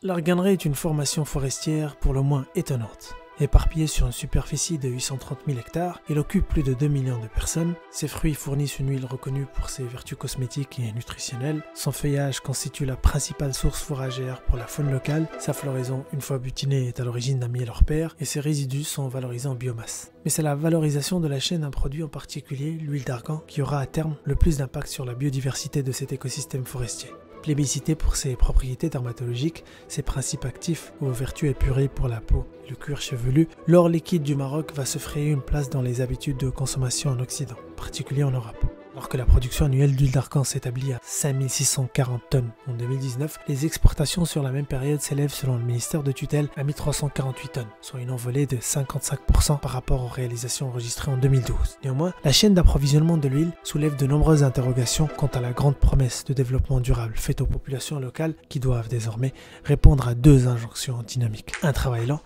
L'arganerie est une formation forestière pour le moins étonnante. Éparpillée sur une superficie de 830 000 hectares, elle occupe plus de 2 millions de personnes. Ses fruits fournissent une huile reconnue pour ses vertus cosmétiques et nutritionnelles. Son feuillage constitue la principale source fourragère pour la faune locale. Sa floraison, une fois butinée, est à l'origine d'un miel hors pair et ses résidus sont valorisés en biomasse. Mais c'est la valorisation de la chaîne d'un produit en particulier, l'huile d'argan, qui aura à terme le plus d'impact sur la biodiversité de cet écosystème forestier. Plébiscité pour ses propriétés dermatologiques, ses principes actifs aux vertus épurées pour la peau et le cuir chevelu, l'or liquide du Maroc va se frayer une place dans les habitudes de consommation en Occident, en particulier en Europe. Alors que la production annuelle d'huile d'argan s'établit à 5640 tonnes en 2019, les exportations sur la même période s'élèvent selon le ministère de tutelle à 1348 tonnes, soit une envolée de 55% par rapport aux réalisations enregistrées en 2012. Néanmoins, la chaîne d'approvisionnement de l'huile soulève de nombreuses interrogations quant à la grande promesse de développement durable faite aux populations locales qui doivent désormais répondre à deux injonctions dynamiques. Un travail lent,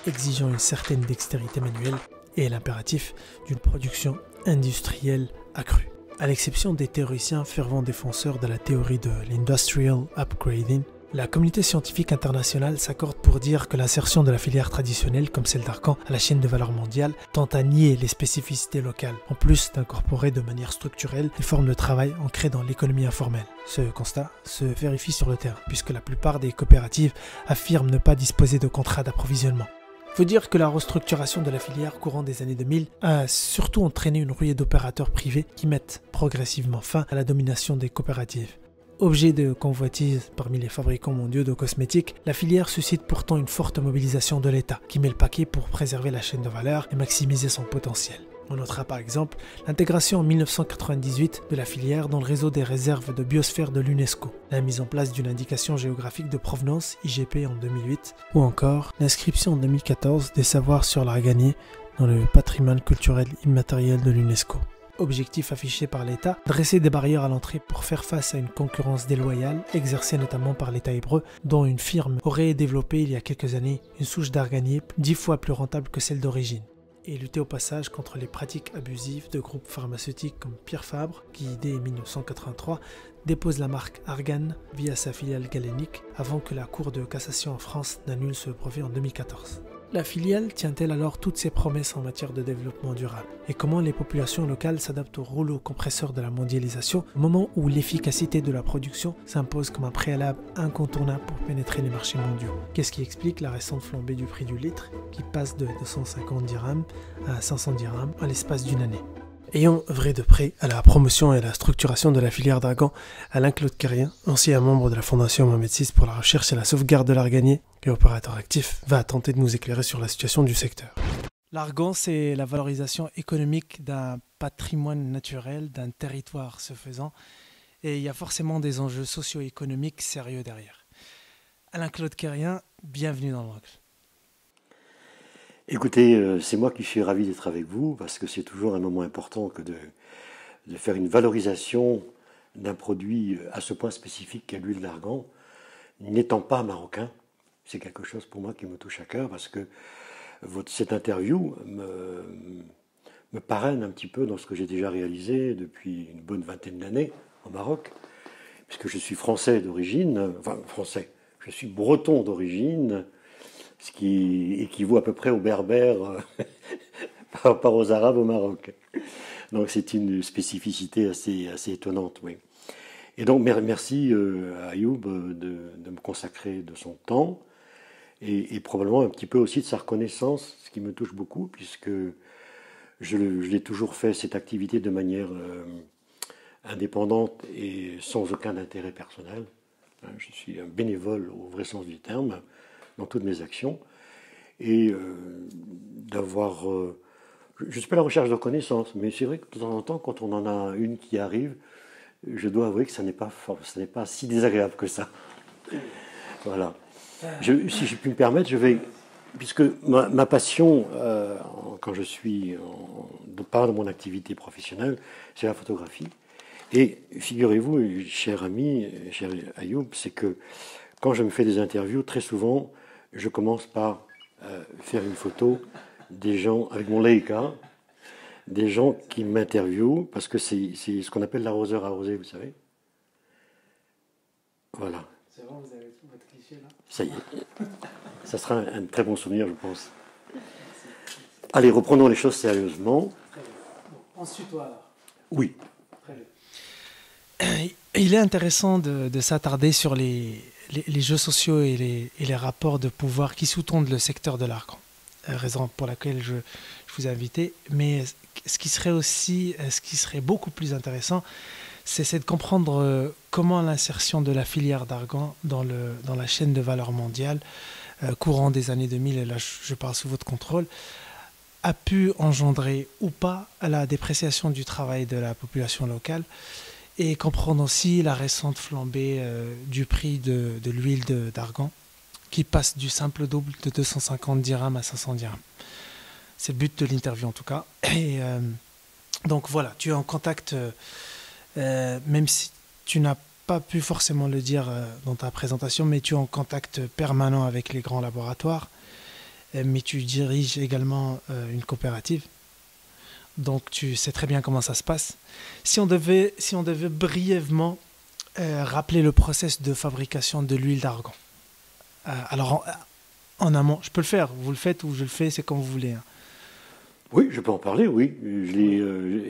exigeant une certaine dextérité manuelle, et l'impératif d'une production industrielle accrue. À l'exception des théoriciens fervents défenseurs de la théorie de l'industrial upgrading, la communauté scientifique internationale s'accorde pour dire que l'insertion de la filière traditionnelle, comme celle d'Argan, à la chaîne de valeur mondiale, tend à nier les spécificités locales, en plus d'incorporer de manière structurelle des formes de travail ancrées dans l'économie informelle. Ce constat se vérifie sur le terrain, puisque la plupart des coopératives affirment ne pas disposer de contrats d'approvisionnement. Il faut dire que la restructuration de la filière courant des années 2000 a surtout entraîné une ruée d'opérateurs privés qui mettent progressivement fin à la domination des coopératives. Objet de convoitise parmi les fabricants mondiaux de cosmétiques, la filière suscite pourtant une forte mobilisation de l'État qui met le paquet pour préserver la chaîne de valeur et maximiser son potentiel. On notera par exemple l'intégration en 1998 de la filière dans le réseau des réserves de biosphère de l'UNESCO, la mise en place d'une indication géographique de provenance IGP en 2008, ou encore l'inscription en 2014 des savoirs sur l'arganier dans le patrimoine culturel immatériel de l'UNESCO. Objectif affiché par l'État, dresser des barrières à l'entrée pour faire face à une concurrence déloyale exercée notamment par l'État hébreu, dont une firme aurait développé il y a quelques années une souche d'arganier 10 fois plus rentable que celle d'origine. Et lutter au passage contre les pratiques abusives de groupes pharmaceutiques comme Pierre Fabre, qui dès 1983 dépose la marque Argan via sa filiale galénique avant que la Cour de cassation en France n'annule ce brevet en 2014. La filiale tient-elle alors toutes ses promesses en matière de développement durable? Et comment les populations locales s'adaptent au rouleau compresseur de la mondialisation au moment où l'efficacité de la production s'impose comme un préalable incontournable pour pénétrer les marchés mondiaux? Qu'est-ce qui explique la récente flambée du prix du litre qui passe de 250 dirhams à 500 dirhams à l'espace d'une année? Ayant œuvré de près à la promotion et à la structuration de la filière d'argan, Alain-Claude Quérien, ancien membre de la Fondation Mohamed VI pour la recherche et la sauvegarde de l'arganier et opérateur actif, va tenter de nous éclairer sur la situation du secteur. L'argan, c'est la valorisation économique d'un patrimoine naturel, d'un territoire ce faisant, et il y a forcément des enjeux socio-économiques sérieux derrière. Alain-Claude Quérien, bienvenue dans l'Angle. Écoutez, c'est moi qui suis ravi d'être avec vous, parce que c'est toujours un moment important que de faire une valorisation d'un produit à ce point spécifique qu'est l'huile d'argan. N'étant pas marocain, c'est quelque chose pour moi qui me touche à cœur, parce que cette interview me parraine un petit peu dans ce que j'ai déjà réalisé depuis une bonne vingtaine d'années au Maroc, puisque je suis français d'origine, je suis breton d'origine, ce qui équivaut à peu près aux berbères par rapport aux arabes au Maroc. Donc c'est une spécificité assez étonnante, oui. Et donc merci à Ayoub de me consacrer de son temps et probablement un petit peu aussi de sa reconnaissance, ce qui me touche beaucoup, puisque je l'ai toujours fait cette activité de manière indépendante et sans aucun intérêt personnel. Je suis un bénévole au vrai sens du terme dans toutes mes actions, et d'avoir... je ne suis pas à la recherche de reconnaissance, mais c'est vrai que de temps en temps, quand on en a une qui arrive, je dois avouer que ce n'est pas si désagréable que ça. Voilà. Si je puis me permettre, puisque ma passion, quand je suis par mon activité professionnelle, c'est la photographie. Et figurez-vous, cher ami, cher Ayoub, c'est que quand je me fais des interviews, très souvent, je commence par faire une photo des gens, avec mon Leica, des gens qui m'interviewent, parce que c'est ce qu'on appelle l'arroseur arrosé, vous savez. Voilà. C'est bon, vous avez tout votre cliché. Ça y est. Ça sera un très bon souvenir, je pense. Allez, reprenons les choses sérieusement. Très bien. Bon, ensuite, alors. Oui. Très bien. Il est intéressant de s'attarder sur les jeux sociaux et les rapports de pouvoir qui sous-tendent le secteur de l'argent. Raison pour laquelle je vous ai invité. Mais ce qui serait beaucoup plus intéressant, c'est de comprendre comment l'insertion de la filière d'argan dans la chaîne de valeur mondiale, courant des années 2000, et là je parle sous votre contrôle, a pu engendrer ou pas la dépréciation du travail de la population locale, et comprendre aussi la récente flambée du prix de l'huile d'argan, qui passe du simple double de 250 dirhams à 500 dirhams. C'est le but de l'interview en tout cas. Et donc voilà, tu es en contact, même si tu n'as pas pu forcément le dire dans ta présentation, mais tu es en contact permanent avec les grands laboratoires, mais tu diriges également une coopérative. Donc tu sais très bien comment ça se passe. Si on devait brièvement rappeler le process de fabrication de l'huile d'argan. Alors en amont, je peux le faire, vous le faites ou je le fais, c'est comme vous voulez. Hein. Oui, je peux en parler, oui.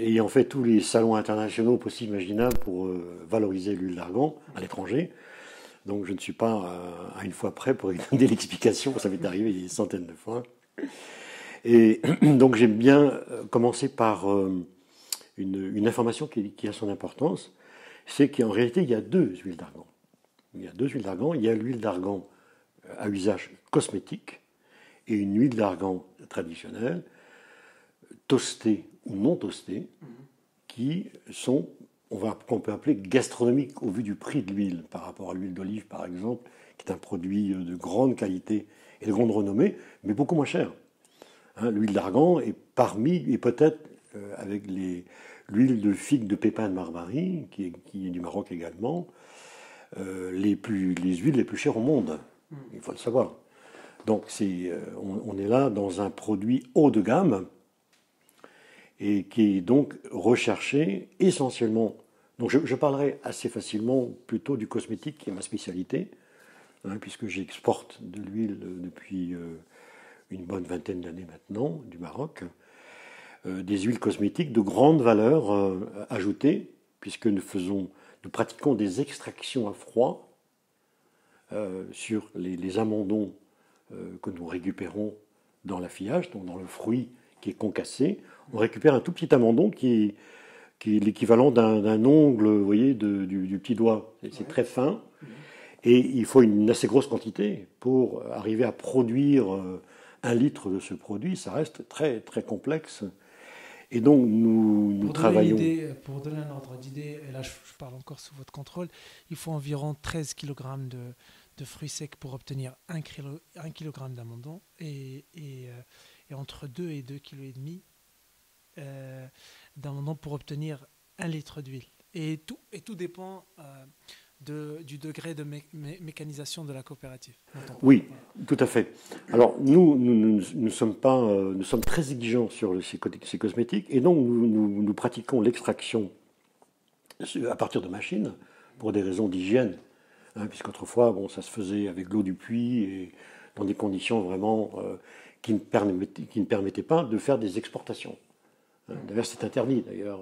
Ayant fait tous les salons internationaux possibles imaginables pour valoriser l'huile d'argan à l'étranger, donc je ne suis pas à une fois près pour donner l'explication, ça m'est arrivé des centaines de fois. Et donc j'aime bien commencer par une information qui a son importance, c'est qu'en réalité il y a deux huiles d'argan. Il y a deux huiles d'argan, il y a l'huile d'argan à usage cosmétique et une huile d'argan traditionnelle, toastée ou non toastée, qui sont, qu'on peut appeler gastronomiques au vu du prix de l'huile par rapport à l'huile d'olive par exemple, qui est un produit de grande qualité et de grande renommée, mais beaucoup moins cher. Hein, l'huile d'argan est peut-être avec l'huile de figue de Pépin de Barbarie, qui est du Maroc également, les huiles les plus chères au monde. Il faut le savoir. Donc on est là dans un produit haut de gamme et qui est donc recherché essentiellement. Donc je parlerai assez facilement plutôt du cosmétique qui est ma spécialité, hein, puisque j'exporte de l'huile depuis une bonne vingtaine d'années maintenant du Maroc, des huiles cosmétiques de grande valeur ajoutée, puisque nous pratiquons des extractions à froid sur les amandons que nous récupérons dans l'affillage, donc dans le fruit qui est concassé. On récupère un tout petit amandon qui est l'équivalent d'un ongle, vous voyez, du petit doigt. C'est très fin. Et il faut une assez grosse quantité pour arriver à produire 1 litre de ce produit. Ça reste très, très complexe. Et donc, nous travaillons... Pour donner un ordre d'idée, et là je parle encore sous votre contrôle, il faut environ 13 kg de fruits secs pour obtenir 1 kg d'amandon et entre 2 et 2,5 kg d'amandon pour obtenir 1 litre d'huile. Et tout dépend du degré de mécanisation de la coopérative. Oui, tout à fait. Alors nous sommes très exigeants sur ces cosmétiques et donc nous pratiquons l'extraction à partir de machines pour des raisons d'hygiène, hein, puisqu'autrefois ça se faisait avec l'eau du puits et dans des conditions vraiment qui ne permettaient pas de faire des exportations. D'ailleurs c'est interdit. D'ailleurs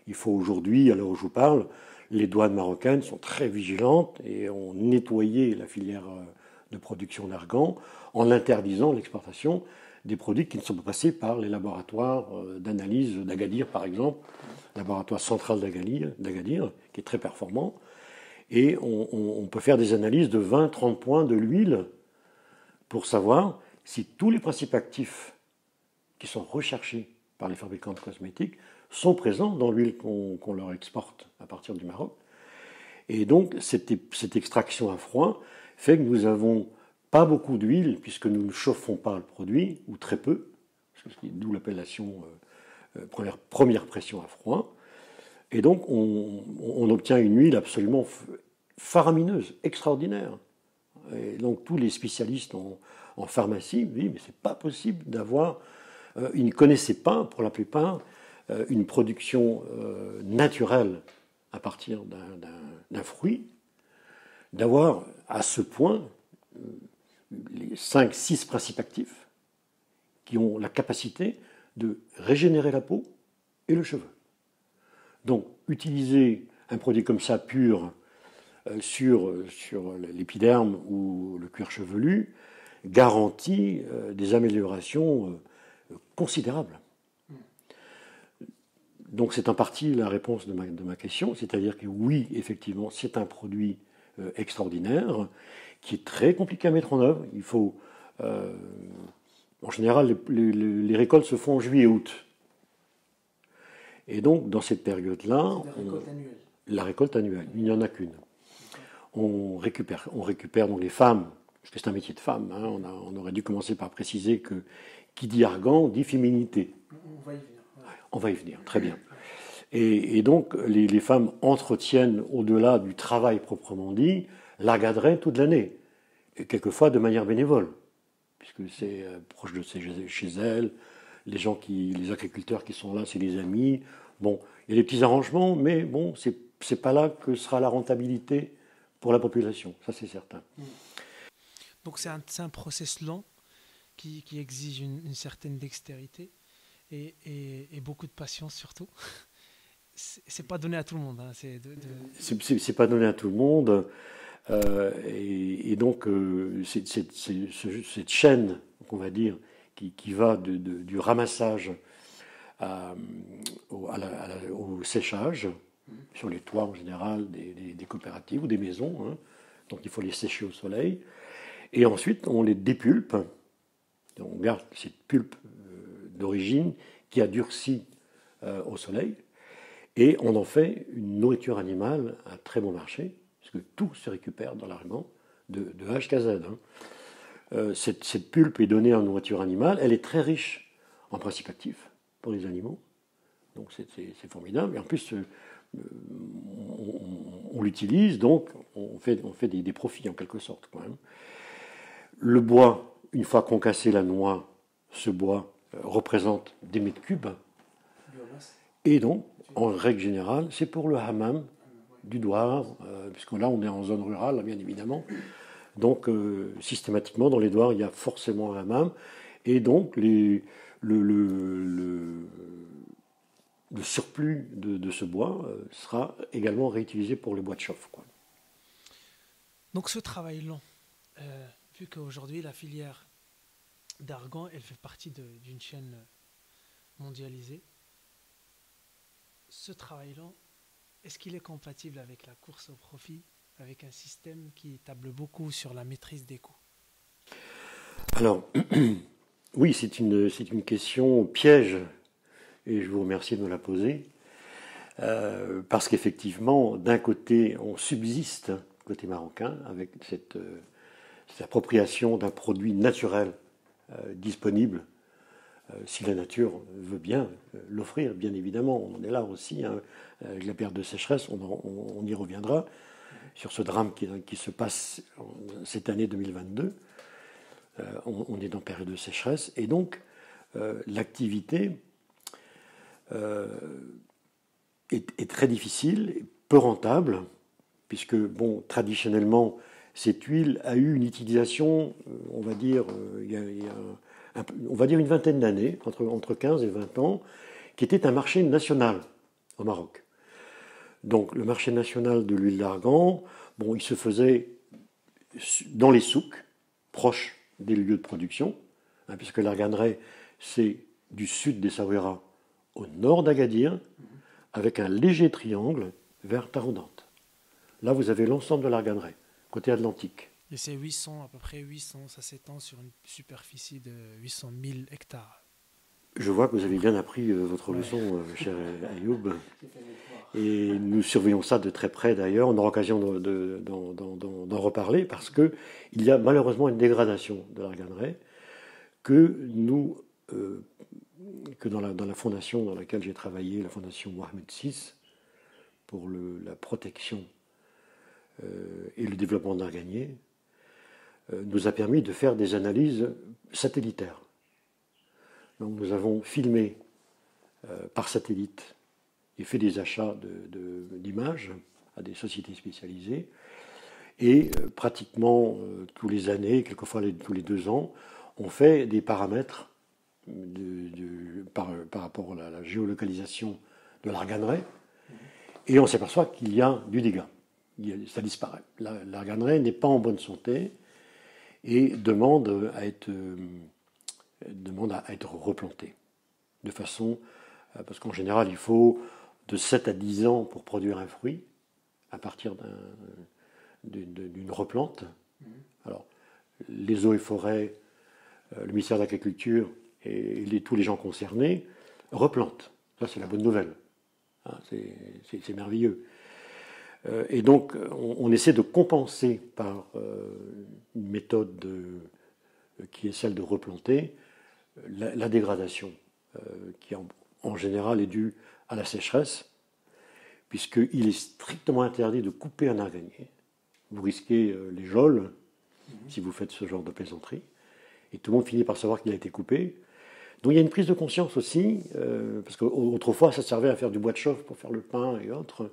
il faut aujourd'hui, à l'heure où je vous parle, les douanes marocaines sont très vigilantes et ont nettoyé la filière de production d'argan en interdisant l'exportation des produits qui ne sont pas passés par les laboratoires d'analyse d'Agadir, par exemple, le laboratoire central d'Agadir, qui est très performant. Et on peut faire des analyses de 20-30 points de l'huile pour savoir si tous les principes actifs qui sont recherchés par les fabricants de cosmétiques sont présents dans l'huile qu'on leur exporte à partir du Maroc. Et donc, cette extraction à froid fait que nous n'avons pas beaucoup d'huile, puisque nous ne chauffons pas le produit, ou très peu, d'où l'appellation première pression à froid. Et donc, on obtient une huile absolument faramineuse, extraordinaire. Et donc, tous les spécialistes en pharmacie me disent, mais c'est pas possible d'avoir... ils ne connaissaient pas, pour la plupart, une production naturelle à partir d'un fruit, d'avoir à ce point les 5-6 principes actifs qui ont la capacité de régénérer la peau et le cheveu. Donc, utiliser un produit comme ça pur sur l'épiderme ou le cuir chevelu garantit des améliorations considérables. Donc c'est en partie la réponse de ma question, c'est-à-dire que oui, effectivement, c'est un produit extraordinaire qui est très compliqué à mettre en œuvre. Il faut, en général, les récoltes se font en juillet et août. Et donc, dans cette période-là, la récolte annuelle, il n'y en a qu'une. On récupère donc les femmes, parce que c'est un métier de femme, hein, on aurait dû commencer par préciser que qui dit argan dit féminité. On va y venir. Ouais. On va y venir, très bien. Et donc, les femmes entretiennent, au-delà du travail proprement dit, l'argadret toute l'année, et quelquefois de manière bénévole, puisque c'est proche de chez elles, les agriculteurs qui sont là, c'est les amis. Bon, il y a des petits arrangements, mais bon, c'est pas là que sera la rentabilité pour la population, ça c'est certain. Donc c'est un process lent qui exige une certaine dextérité et beaucoup de patience surtout. C'est pas donné à tout le monde. Hein. C'est pas donné à tout le monde. Et donc, cette chaîne, on va dire, qui va du ramassage au séchage, sur les toits en général des coopératives ou des maisons. Hein. Donc il faut les sécher au soleil. Et ensuite, on les dépulpe. On garde cette pulpe d'origine qui a durci au soleil. Et on en fait une nourriture animale à très bon marché, parce que tout se récupère dans l'argan de A jusqu'à Z. Hein. Cette pulpe est donnée en nourriture animale, elle est très riche en principes actifs pour les animaux, donc c'est formidable. Et en plus, on l'utilise, donc on fait des profits en quelque sorte. Quand même. Le bois, une fois qu'on cassait la noix, ce bois représente des mètres cubes. Et donc, en règle générale, c'est pour le hammam du douar, puisque là on est en zone rurale, bien évidemment. Donc, systématiquement, dans les douars, il y a forcément un hammam. Et donc, le surplus de ce bois sera également réutilisé pour les bois de chauffe. Quoi. Donc, ce travail lent, vu qu'aujourd'hui, la filière d'argan, elle fait partie d'une chaîne mondialisée, ce travail-là, est-ce qu'il est compatible avec la course au profit, avec un système qui table beaucoup sur la maîtrise des coûts? Alors, oui, c'est une question piège, et je vous remercie de me la poser, parce qu'effectivement, d'un côté, on subsiste, côté marocain, avec cette appropriation d'un produit naturel disponible, si la nature veut bien l'offrir, bien évidemment. On en est là aussi, hein, avec la période de sécheresse, on y reviendra, sur ce drame qui se passe cette année 2022. On est dans période de sécheresse, et donc l'activité est très difficile, peu rentable, puisque, bon, traditionnellement, cette huile a eu une utilisation, on va dire, on va dire une vingtaine d'années, entre 15 et 20 ans, qui était un marché national au Maroc. Donc le marché national de l'huile d'argan, bon, il se faisait dans les souks, proches des lieux de production, hein, puisque l'arganeraie, c'est du sud des Essaouira au nord d'Agadir, avec un léger triangle vers Taroudante. Là, vous avez l'ensemble de l'arganeraie, côté atlantique. Et c'est 800, à peu près 800, ça s'étend sur une superficie de 800 000 hectares. Je vois que vous avez bien appris votre leçon, cher Ayoub. Et nous surveillons ça de très près d'ailleurs. On aura l'occasion d'en reparler parce qu'il y a malheureusement une dégradation de l'arganeraie que dans la fondation dans laquelle j'ai travaillé, la fondation Mohamed VI, pour la protection et le développement de l'arganier, nous a permis de faire des analyses satellitaires. Donc nous avons filmé par satellite et fait des achats d'images à des sociétés spécialisées. Et pratiquement tous les années, quelquefois tous les 2 ans, on fait des paramètres par rapport à la géolocalisation de l'arganeraie, et on s'aperçoit qu'il y a du dégât. Ça disparaît. L'arganeraie n'est pas en bonne santé et demande à être replantée. De façon, parce qu'en général, il faut de 7 à 10 ans pour produire un fruit, à partir d'une replante. Alors, les eaux et forêts, le ministère de l'Agriculture et tous les gens concernés replantent. Ça, c'est la bonne nouvelle. Hein, c'est merveilleux. Et donc, on essaie de compenser par une méthode qui est celle de replanter la dégradation, qui en général est due à la sécheresse, puisqu'il est strictement interdit de couper un arganier. Vous risquez les geôles si vous faites ce genre de plaisanterie, et tout le monde finit par savoir qu'il a été coupé. Donc il y a une prise de conscience aussi, parce qu'autrefois ça servait à faire du bois de chauffe pour faire le pain et autres.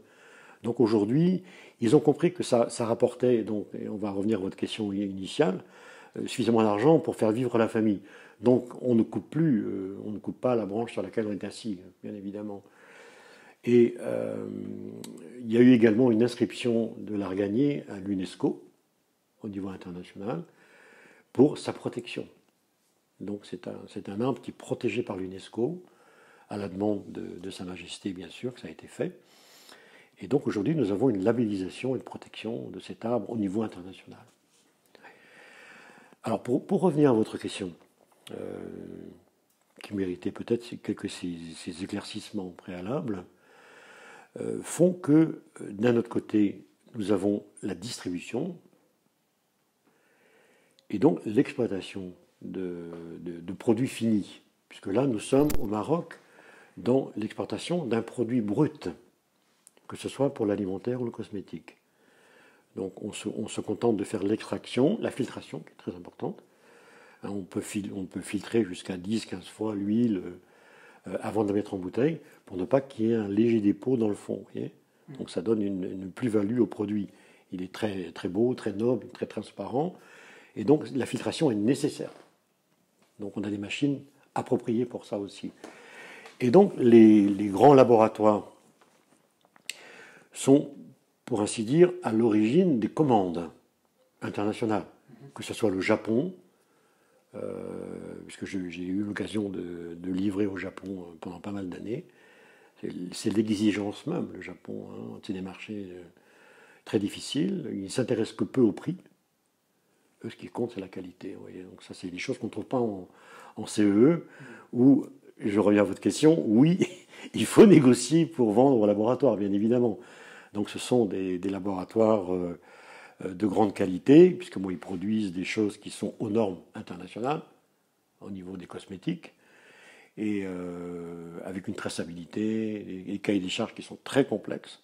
Donc aujourd'hui, ils ont compris que ça rapportait, donc, et on va revenir à votre question initiale, suffisamment d'argent pour faire vivre la famille. Donc on ne coupe plus, on ne coupe pas la branche sur laquelle on est assis, bien évidemment. Et il y a eu également une inscription de l'arganier à l'UNESCO, au niveau international, pour sa protection. Donc c'est un arbre qui est protégé par l'UNESCO, à la demande de Sa Majesté, bien sûr, que ça a été fait. Et donc aujourd'hui, nous avons une labellisation et une protection de cet arbre au niveau international. Alors pour revenir à votre question, qui méritait peut-être ces éclaircissements préalables, font que d'un autre côté, nous avons la distribution et donc l'exploitation de produits finis, puisque là nous sommes au Maroc dans l'exportation d'un produit brut, que ce soit pour l'alimentaire ou le cosmétique. Donc on se contente de faire l'extraction, la filtration qui est très importante. On peut filtrer jusqu'à 10-15 fois l'huile avant de la mettre en bouteille pour ne pas qu'il y ait un léger dépôt dans le fond. Vous voyez, donc ça donne une plus-value au produit. Il est très, très beau, très noble, très transparent. Et donc la filtration est nécessaire. Donc on a des machines appropriées pour ça aussi. Et donc les grands laboratoires sont, pour ainsi dire, à l'origine des commandes internationales. Que ce soit le Japon, puisque j'ai eu l'occasion de livrer au Japon pendant pas mal d'années. C'est l'exigence même, le Japon. Hein, c'est des marchés très difficiles. Ils ne s'intéressent que peu au prix. Eux, ce qui compte, c'est la qualité. Vous voyez. Donc ça, c'est des choses qu'on ne trouve pas en CEE, où, je reviens à votre question, oui, il faut négocier pour vendre au laboratoire, bien évidemment. Donc ce sont des laboratoires de grande qualité, puisque moi, ils produisent des choses qui sont aux normes internationales, au niveau des cosmétiques, et avec une traçabilité, des cahiers des charges qui sont très complexes.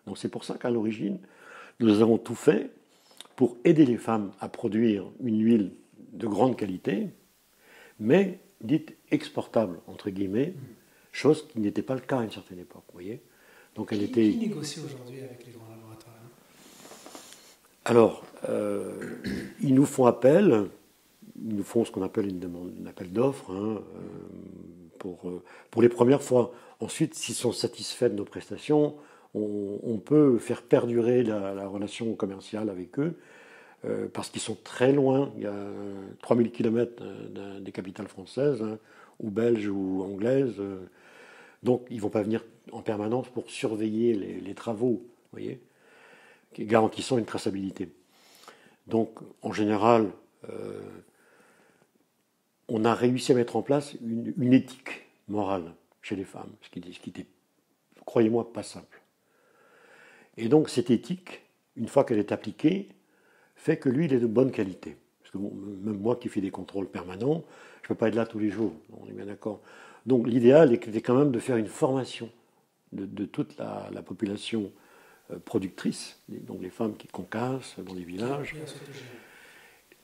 Donc c'est pour ça qu'à l'origine, nous avons tout fait pour aider les femmes à produire une huile de grande qualité, mais dite exportable, entre guillemets, chose qui n'était pas le cas à une certaine époque, vous voyez. Donc elle était... Qui négocie aujourd'hui avec les grands laboratoires, hein? Alors, ils nous font appel, ils nous font ce qu'on appelle un appel d'offres, hein, pour les premières fois. Ensuite, s'ils sont satisfaits de nos prestations, on peut faire perdurer la relation commerciale avec eux, parce qu'ils sont très loin. Il y a 3000 km des capitales françaises, hein, ou belges ou anglaises. Donc, ils ne vont pas venir en permanence pour surveiller les travaux, vous voyez, garantissant une traçabilité. Donc, en général, on a réussi à mettre en place une éthique morale chez les femmes, ce qui était, croyez-moi, pas simple. Et donc, cette éthique, une fois qu'elle est appliquée, fait que l'huile est de bonne qualité. Parce que même moi qui fais des contrôles permanents, je ne peux pas être là tous les jours, on est bien d'accord. Donc, l'idéal était quand même de faire une formation de toute la population productrices, donc les femmes qui concassent dans les villages,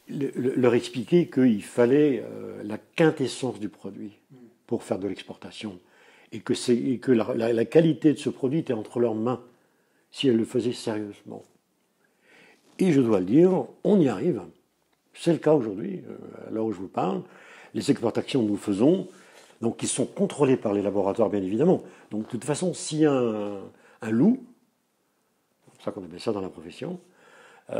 leur expliquer qu'il fallait la quintessence du produit pour faire de l'exportation, et que la qualité de ce produit était entre leurs mains, si elles le faisaient sérieusement. Et je dois le dire, on y arrive. C'est le cas aujourd'hui, à l'heure où je vous parle. Les exportations que nous faisons, donc qui sont contrôlées par les laboratoires, bien évidemment. Donc de toute façon, s'il y a un loup, c'est ça qu'on appelle ça dans la profession,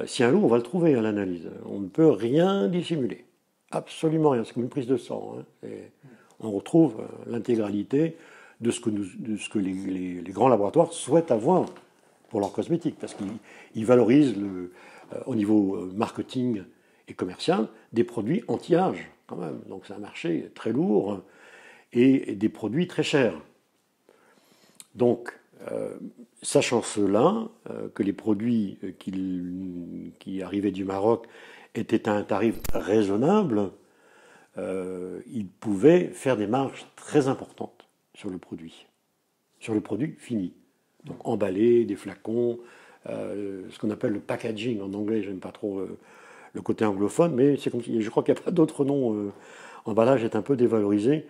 s'il y a un loup, on va le trouver à l'analyse. On ne peut rien dissimuler. Absolument rien. C'est comme une prise de sang. Hein. Et on retrouve l'intégralité de ce que les grands laboratoires souhaitent avoir pour leurs cosmétiques, parce qu'ils valorisent au niveau marketing et commercial des produits anti-âge, quand même. Donc c'est un marché très lourd et des produits très chers. Donc, sachant cela, que les produits qui arrivaient du Maroc étaient à un tarif raisonnable, ils pouvaient faire des marges très importantes sur le produit fini. Donc emballé, des flacons, ce qu'on appelle le packaging en anglais, j'aime pas trop le côté anglophone, mais c'est comme si, je crois qu'il n'y a pas d'autre nom. Emballage est un peu dévalorisé,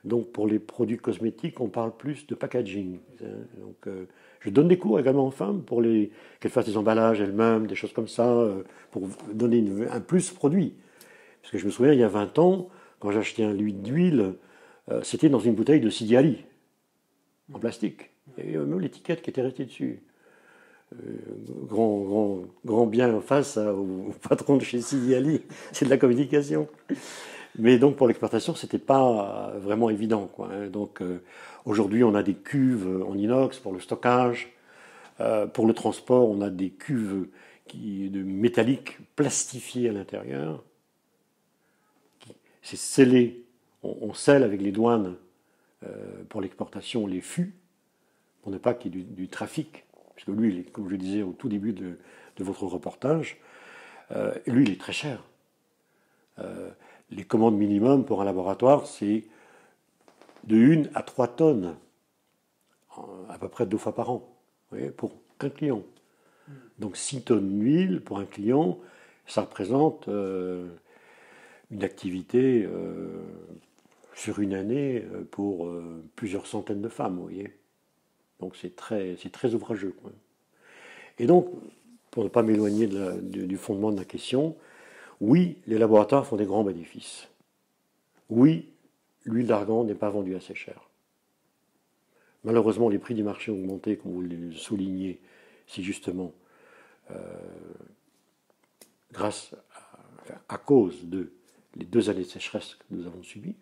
donc pour les produits cosmétiques, on parle plus de packaging. Donc, je donne des cours également aux femmes pour qu'elles fassent des emballages elles-mêmes, des choses comme ça, pour donner un plus produit. Parce que je me souviens, il y a 20 ans, quand j'achetais un litre d'huile, c'était dans une bouteille de Sidiali, en plastique. Il y avait même l'étiquette qui était restée dessus. Grand bien face au patron de chez Sidiali, c'est de la communication. Mais donc pour l'exportation, c'était pas vraiment évident, quoi. Donc aujourd'hui, on a des cuves en inox pour le stockage. Pour le transport, on a des cuves de métallique plastifiées à l'intérieur. C'est scellé. On scelle avec les douanes pour l'exportation les fûts, pour ne pas qu'il y ait du trafic. Parce que lui, comme je le disais au tout début de votre reportage, lui, il est très cher. Les commandes minimum pour un laboratoire, c'est de 1 à 3 tonnes, à peu près 2 fois par an, vous voyez, pour un client. Donc 6 tonnes d'huile pour un client, ça représente une activité sur une année pour plusieurs centaines de femmes, vous voyez. Donc c'est très ouvrageux, quoi. Et donc, pour ne pas m'éloigner du fondement de la question, oui, les laboratoires font des grands bénéfices. Oui, l'huile d'argan n'est pas vendue assez cher. Malheureusement, les prix du marché ont augmenté, comme vous le soulignez si justement, à cause de les 2 années de sécheresse que nous avons subies.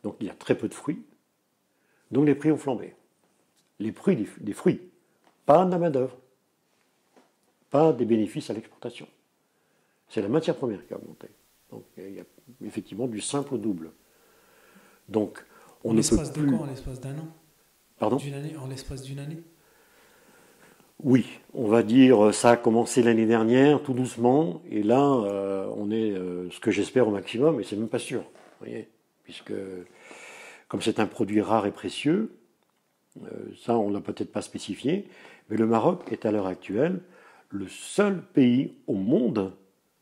Donc il y a très peu de fruits, donc les prix ont flambé. Les prix des fruits, pas de la main-d'œuvre, pas des bénéfices à l'exportation. C'est la matière première qui a augmenté. Donc il y a effectivement du simple au double. Donc on ne peut plus... De quoi, en l'espace d'un an? Pardon? D'une année, en l'espace d'une année? Oui, on va dire ça a commencé l'année dernière, tout doucement, et là on est ce que j'espère au maximum, et c'est même pas sûr, vous voyez, puisque comme c'est un produit rare et précieux, ça on l'a peut-être pas spécifié, mais le Maroc est à l'heure actuelle le seul pays au monde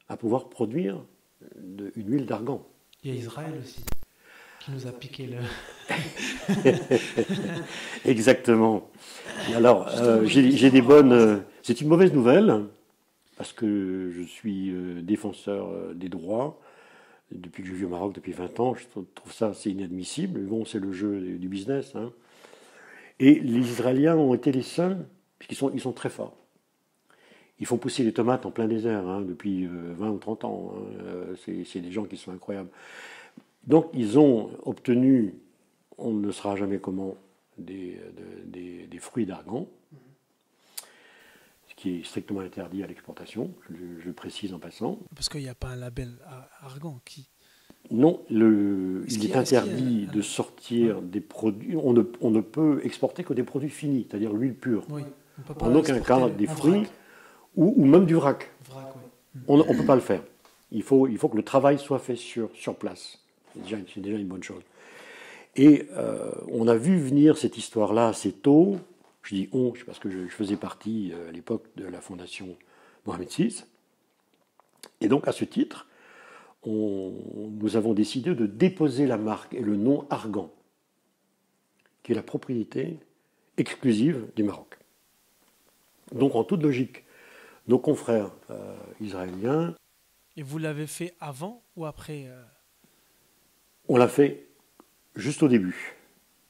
à pouvoir produire une huile d'argan. Il y a Israël aussi, qui nous a piqué le... Exactement. Alors, j'ai des bonnes... c'est une mauvaise nouvelle, parce que je suis défenseur des droits, depuis que je vis au Maroc depuis 20 ans. Je trouve ça assez inadmissible, mais bon, c'est le jeu du business. Hein. Et les Israéliens ont été les seuls, puisqu'ils sont très forts. Ils font pousser les tomates en plein désert depuis 20 ou 30 ans. C'est des gens qui sont incroyables. Donc ils ont obtenu, on ne saura jamais comment, des fruits d'argan, ce qui est strictement interdit à l'exportation, je le précise en passant. Parce qu'il n'y a pas un label argan qui... Non, il est interdit de sortir des produits, on ne peut exporter que des produits finis, c'est-à-dire l'huile pure. Oui, on peut pas en aucun cas des fruits ou même du vrac. Oui. On ne peut pas le faire. Il faut que le travail soit fait sur place. C'est déjà une bonne chose. Et on a vu venir cette histoire-là assez tôt. Je dis on, parce que je faisais partie à l'époque de la fondation Mohamed VI. Et donc, à ce titre, nous avons décidé de déposer la marque et le nom Argan, qui est la propriété exclusive du Maroc. Donc, en toute logique, nos confrères israéliens. Et vous l'avez fait avant ou après On l'a fait juste au début.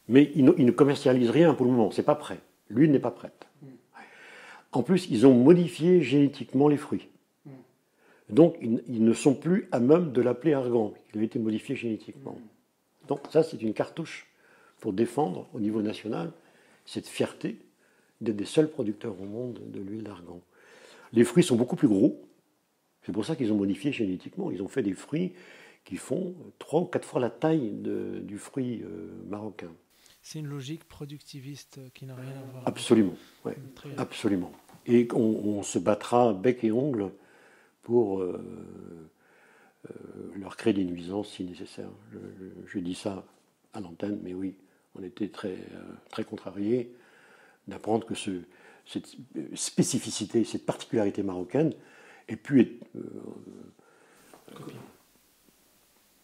Mais ils ne commercialisent rien pour le moment, c'est pas prêt. L'huile n'est pas prête. En plus, ils ont modifié génétiquement les fruits. Donc, ils ne sont plus à même de l'appeler argan. Il a été modifié génétiquement. Donc, ça, c'est une cartouche pour défendre au niveau national cette fierté d'être des seuls producteurs au monde de l'huile d'argan. Les fruits sont beaucoup plus gros. C'est pour ça qu'ils ont modifié génétiquement. Ils ont fait des fruits qui font 3 ou 4 fois la taille du fruit marocain. C'est une logique productiviste qui n'a rien à voir. Absolument, ouais, absolument. Et on se battra bec et ongle pour leur créer des nuisances si nécessaire. Je dis ça à l'antenne, mais oui, on était très, très contrariés d'apprendre que cette spécificité, cette particularité marocaine ait pu être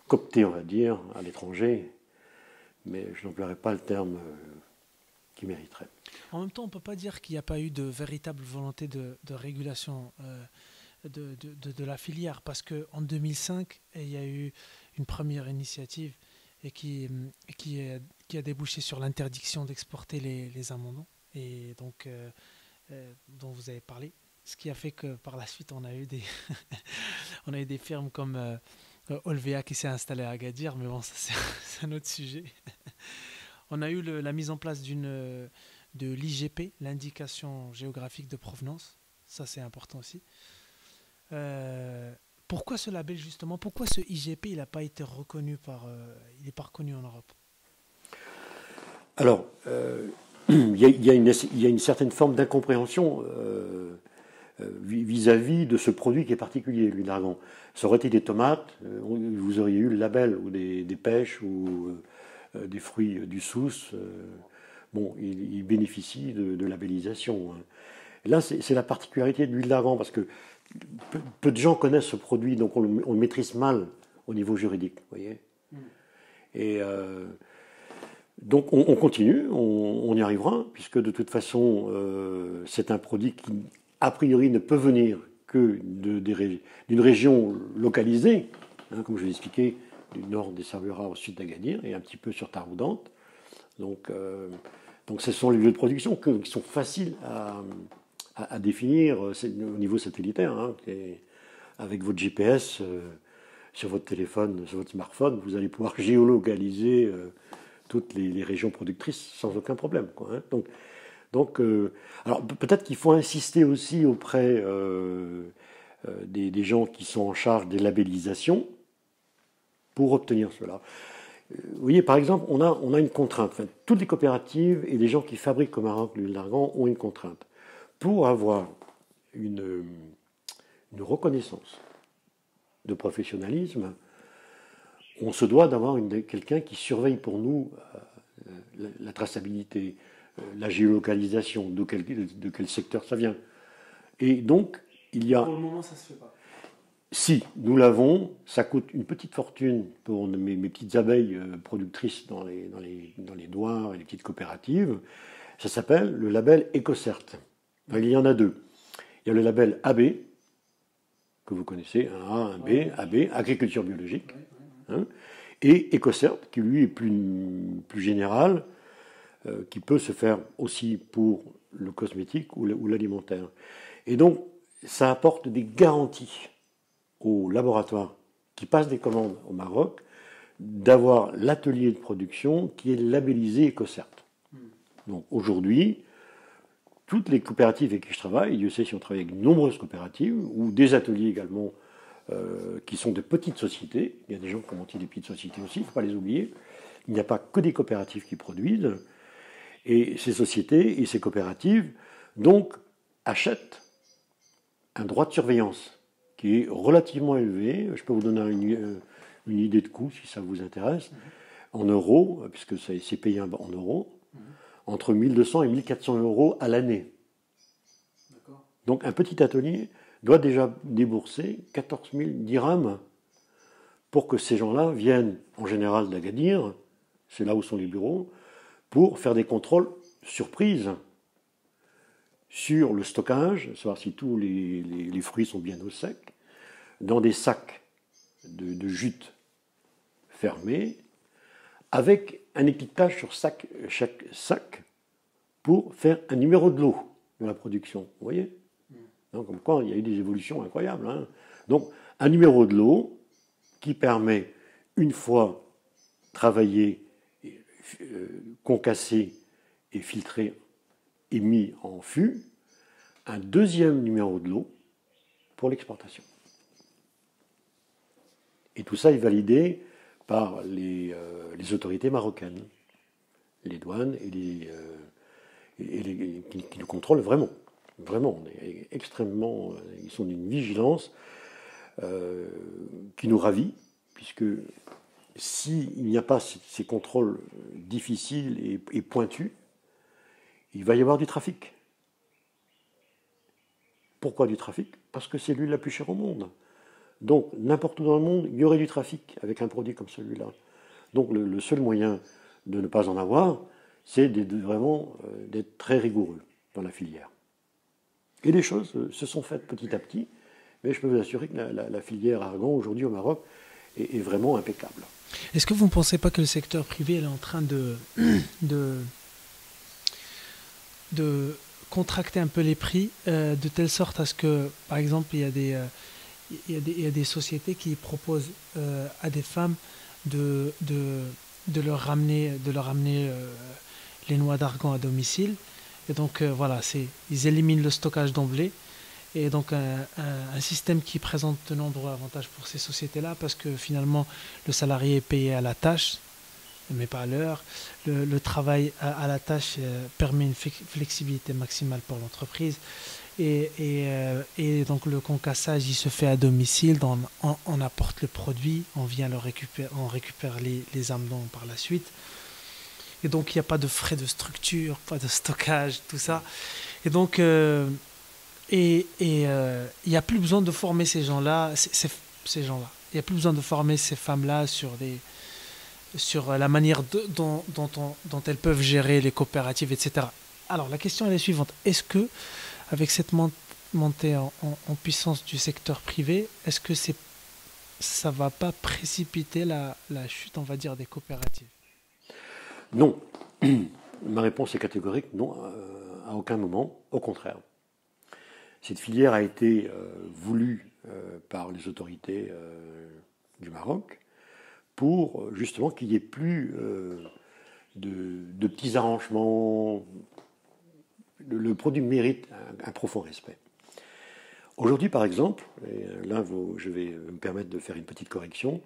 cooptée, on va dire, à l'étranger, mais je n'emploierai pas le terme qui mériterait. En même temps, on ne peut pas dire qu'il n'y a pas eu de véritable volonté de régulation de la filière, parce qu'en 2005, il y a eu une première initiative et qui a débouché sur l'interdiction d'exporter les amendements, et donc dont vous avez parlé, ce qui a fait que par la suite, on a eu on a eu des firmes comme Olvea qui s'est installée à Agadir, mais bon, ça c'est un autre sujet. On a eu la mise en place de l'IGP, l'indication géographique de provenance. Ça, c'est important aussi. Pourquoi ce label, justement? Pourquoi ce IGP, il n'a pas été reconnu il n'est pas reconnu en Europe? Alors, il y a une certaine forme d'incompréhension vis-à-vis de ce produit qui est particulier, l'huile d'argan. Ça aurait été des tomates, vous auriez eu le label, ou des pêches, ou des fruits du Sousse. Bon, ils bénéficient de labellisation. Hein. Là, c'est la particularité de l'huile d'argan, parce que peu de gens connaissent ce produit, donc on le maîtrise mal au niveau juridique, vous voyez. Et donc on continue, on y arrivera, puisque de toute façon, c'est un produit qui, a priori, ne peut venir que d'une région localisée, hein, comme je l'ai expliqué, du nord des Cerveras au sud d'Agadir, et un petit peu sur Taroudante. Donc ce sont les lieux de production qui sont faciles à définir au niveau satellitaire. Hein, avec votre GPS sur votre téléphone, sur votre smartphone, vous allez pouvoir géolocaliser toutes les régions productrices sans aucun problème. Quoi, hein. Donc, alors peut-être qu'il faut insister aussi auprès des gens qui sont en charge des labellisations pour obtenir cela. Vous voyez, par exemple, on a une contrainte. Enfin, toutes les coopératives et les gens qui fabriquent au Maroc l'huile d'argan ont une contrainte. Pour avoir une reconnaissance de professionnalisme, on se doit d'avoir quelqu'un qui surveille pour nous la traçabilité, la géolocalisation, de quel secteur ça vient. Et donc, il y a... Pour le moment, ça ne se fait pas. Si, nous l'avons, ça coûte une petite fortune pour mes petites abeilles productrices dans les douars et les petites coopératives. Ça s'appelle le label EcoCert. Enfin, il y en a deux. Il y a le label AB, que vous connaissez, un A, un B, AB, agriculture biologique, hein, et EcoCert, qui lui est plus général, qui peut se faire aussi pour le cosmétique ou l'alimentaire. Et donc, ça apporte des garanties aux laboratoires qui passent des commandes au Maroc d'avoir l'atelier de production qui est labellisé EcoCert. Donc aujourd'hui, toutes les coopératives avec qui je travaille, Dieu sait si on travaille avec de nombreuses coopératives, ou des ateliers également qui sont de petites sociétés. Il y a des gens qui ont monté des petites sociétés aussi, il ne faut pas les oublier. Il n'y a pas que des coopératives qui produisent. Et ces sociétés et ces coopératives, donc, achètent un droit de surveillance qui est relativement élevé. Je peux vous donner une idée de coût, si ça vous intéresse. En euros, puisque c'est payé en euros, entre 1200 et 1400 euros à l'année. Donc un petit atelier doit déjà débourser 14 000 dirhams pour que ces gens-là viennent, en général d'Agadir, c'est là où sont les bureaux, pour faire des contrôles surprises sur le stockage, savoir si tous les fruits sont bien au sec, dans des sacs de jute fermés, avec un étiquetage sur chaque sac pour faire un numéro de lot de la production. Vous voyez? Donc, comme quoi, il y a eu des évolutions incroyables. Hein. Donc, un numéro de lot qui permet, une fois travaillé, concassé et filtré et mis en fût, un deuxième numéro de lot pour l'exportation. Et tout ça est validé par les autorités marocaines, les douanes qui nous contrôlent vraiment. Vraiment, on est extrêmement. Ils sont d'une vigilance qui nous ravit, puisque s'il n'y a pas ces contrôles difficiles et pointus, il va y avoir du trafic. Pourquoi du trafic? Parce que c'est l'huile la plus chère au monde. Donc, n'importe où dans le monde, il y aurait du trafic avec un produit comme celui-là. Donc, le seul moyen de ne pas en avoir, c'est vraiment d'être très rigoureux dans la filière. Et les choses se sont faites petit à petit, mais je peux vous assurer que la filière argan, aujourd'hui au Maroc, est vraiment impeccable. Est-ce que vous ne pensez pas que le secteur privé est en train de contracter un peu les prix, de telle sorte à ce que, par exemple, il y a des sociétés qui proposent à des femmes de leur ramener les noix d'argan à domicile. Et donc voilà, ils éliminent le stockage d'emblée. Et donc un système qui présente de nombreux avantages pour ces sociétés-là, parce que finalement le salarié est payé à la tâche, mais pas à l'heure. Le travail à la tâche permet une flexibilité maximale pour l'entreprise. Et donc le concassage, il se fait à domicile, on apporte le produit, on vient on récupère les amidons par la suite. Et donc il n'y a pas de frais de structure, pas de stockage, tout ça. Et donc il n'y a plus besoin de former ces gens-là, ces gens-là. Il n'y a plus besoin de former ces femmes-là sur la manière dont elles peuvent gérer les coopératives, etc. Alors la question elle est suivante. Est-ce que, avec cette montée en puissance du secteur privé, est-ce que ça ne va pas précipiter la chute, on va dire, des coopératives? Non. Ma réponse est catégorique, non, à aucun moment, au contraire. Cette filière a été voulue par les autorités du Maroc pour justement qu'il n'y ait plus de petits arrangements. Le produit mérite un profond respect. Aujourd'hui, par exemple, et là je vais me permettre de faire une petite correction,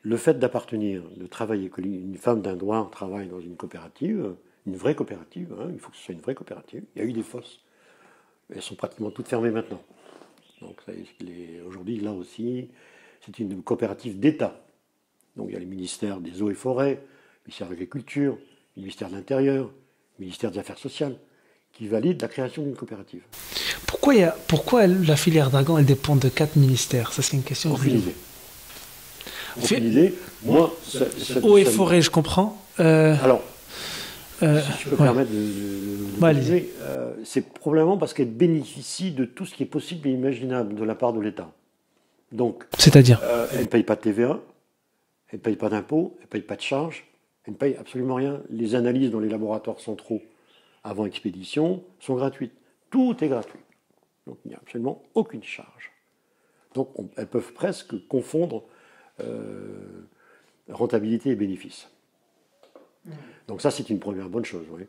le fait d'appartenir, de travailler, qu'une femme d'un droit travaille dans une coopérative, une vraie coopérative, hein, il faut que ce soit une vraie coopérative, il y a eu des fosses. Elles sont pratiquement toutes fermées maintenant. Donc aujourd'hui, là aussi, c'est une coopérative d'État. Donc il y a les ministères des Eaux et Forêts, le ministère de l'Agriculture, le ministère de l'Intérieur, le ministère des Affaires sociales, qui valident la création d'une coopérative. Pourquoi la filière d'argan, elle dépend de 4 ministères? Ça, c'est une question. Aucune idée. Aucune idée. Moi, Eaux et Forêts, je comprends. Alors, si je peux me permettre de dire, c'est probablement parce qu'elle bénéficie de tout ce qui est possible et imaginable de la part de l'État. Donc, c'est-à-dire elle ne paye pas de TVA, elle ne paye pas d'impôts, elle ne paye pas de charges, elle ne paye absolument rien. Les analyses dans les laboratoires centraux avant expédition sont gratuites. Tout est gratuit. Donc, il n'y a absolument aucune charge. Donc, elles peuvent presque confondre rentabilité et bénéfice. Donc ça, c'est une première bonne chose. Oui.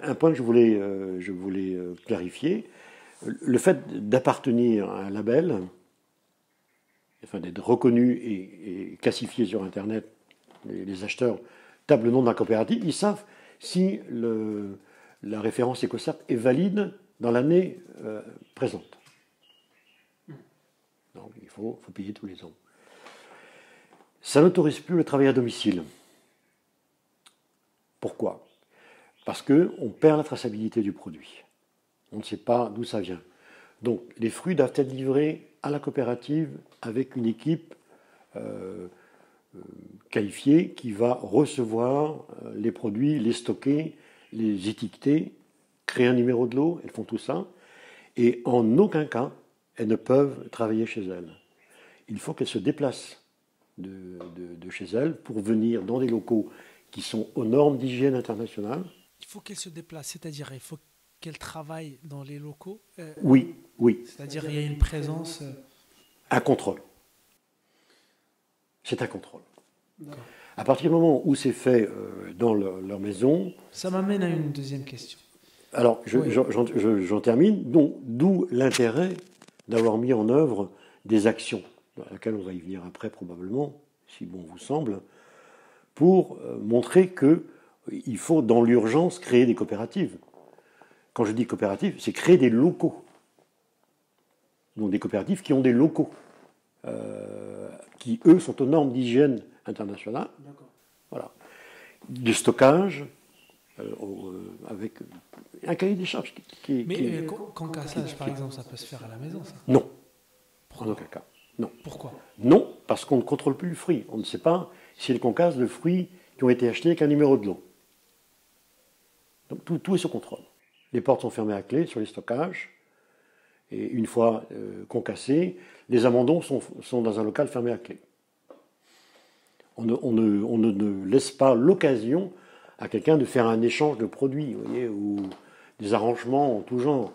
Un point que je voulais clarifier, le fait d'appartenir à un label, enfin d'être reconnu et classifié sur Internet, les acheteurs tapent le nom d'un coopérative, ils savent si la référence EcoCert est valide dans l'année présente. Donc il faut payer tous les ans. Ça n'autorise plus le travail à domicile. Pourquoi? Parce qu'on perd la traçabilité du produit. On ne sait pas d'où ça vient. Donc les fruits doivent être livrés à la coopérative avec une équipe qualifiée qui va recevoir les produits, les stocker, les étiqueter, créer un numéro de lot, elles font tout ça. Et en aucun cas, elles ne peuvent travailler chez elles. Il faut qu'elles se déplacent de chez elles pour venir dans des locaux qui sont aux normes d'hygiène internationale. Il faut qu'elle se déplace, c'est-à-dire il faut qu'elle travaille dans les locaux. Oui, oui. C'est-à-dire il y a une présence. Un contrôle. C'est un contrôle. À partir du moment où c'est fait dans leur maison... Ça m'amène à une deuxième question. Alors, j'en termine. D'où l'intérêt d'avoir mis en œuvre des actions, dans lesquelles on va y venir après probablement, si bon vous semble, pour montrer qu'il faut, dans l'urgence, créer des coopératives. Quand je dis coopératives, c'est créer des locaux. Donc des coopératives qui ont des locaux, qui, eux, sont aux normes d'hygiène internationale. Voilà. Du stockage, avec un cahier des charges Mais concassage, par exemple, ça peut se faire à la maison, ça? Non. En aucun cas. Non. Pourquoi? Non, parce qu'on ne contrôle plus le fruit. On ne sait pas si elle concasse de fruits qui ont été achetés avec un numéro de lot. Donc tout est sous contrôle. Les portes sont fermées à clé sur les stockages. Et une fois concassés, les amandons sont dans un local fermé à clé. On ne laisse pas l'occasion à quelqu'un de faire un échange de produits, vous voyez, ou des arrangements en tout genre.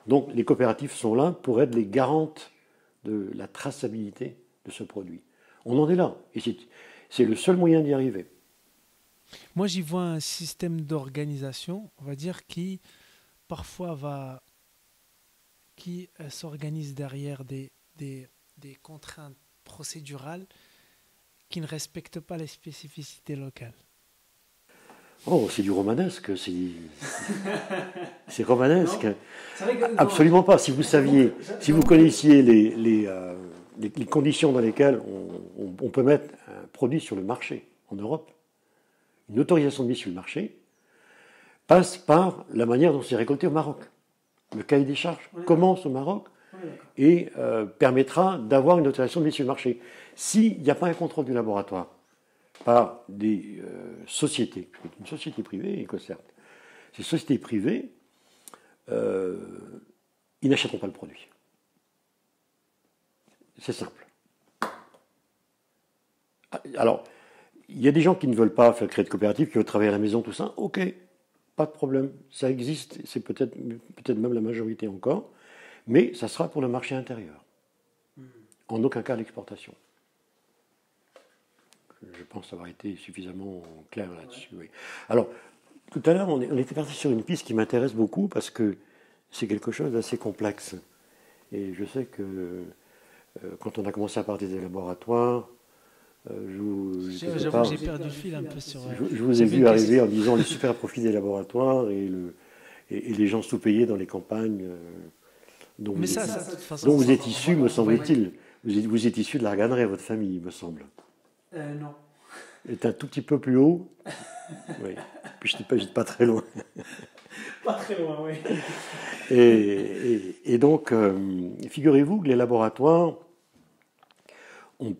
Donc les coopératives sont là pour être les garantes de la traçabilité de ce produit. On en est là, et c'est le seul moyen d'y arriver. Moi, j'y vois un système d'organisation, on va dire, qui parfois s'organise derrière des contraintes procédurales qui ne respectent pas les spécificités locales. Oh, c'est du romanesque, c'est romanesque. Que, absolument pas. Si vous saviez, si vous connaissiez les conditions dans lesquelles on peut mettre un produit sur le marché en Europe, une autorisation de mise sur le marché passe par la manière dont c'est récolté au Maroc. Le cahier des charges commence au Maroc et permettra d'avoir une autorisation de mise sur le marché. S'il n'y a pas un contrôle du laboratoire par des sociétés, une société privée, EcoCert, ces sociétés privées, ils n'achèteront pas le produit. C'est simple. Alors, il y a des gens qui ne veulent pas faire créer de coopérative, qui veulent travailler à la maison, tout ça. Ok, pas de problème, ça existe, c'est peut-être même la majorité encore, mais ça sera pour le marché intérieur. En aucun cas l'exportation. Je pense avoir été suffisamment clair là-dessus. Oui. Alors, tout à l'heure, on était parti sur une piste qui m'intéresse beaucoup parce que c'est quelque chose d'assez complexe. Et je sais que quand on a commencé à parler des laboratoires, j'avoue que j'ai perdu le fil un peu sur... Je vous ai vu arriver en disant les super profits des laboratoires et les gens sous-payés dans les campagnes dont vous êtes issu, me semble-t-il. Vous êtes issu de la Garganeraie, votre famille, me semble. Non. Est un tout petit peu plus haut. Oui. Puis je n'étais pas très loin. Pas très loin, oui. Et donc, figurez-vous que les laboratoires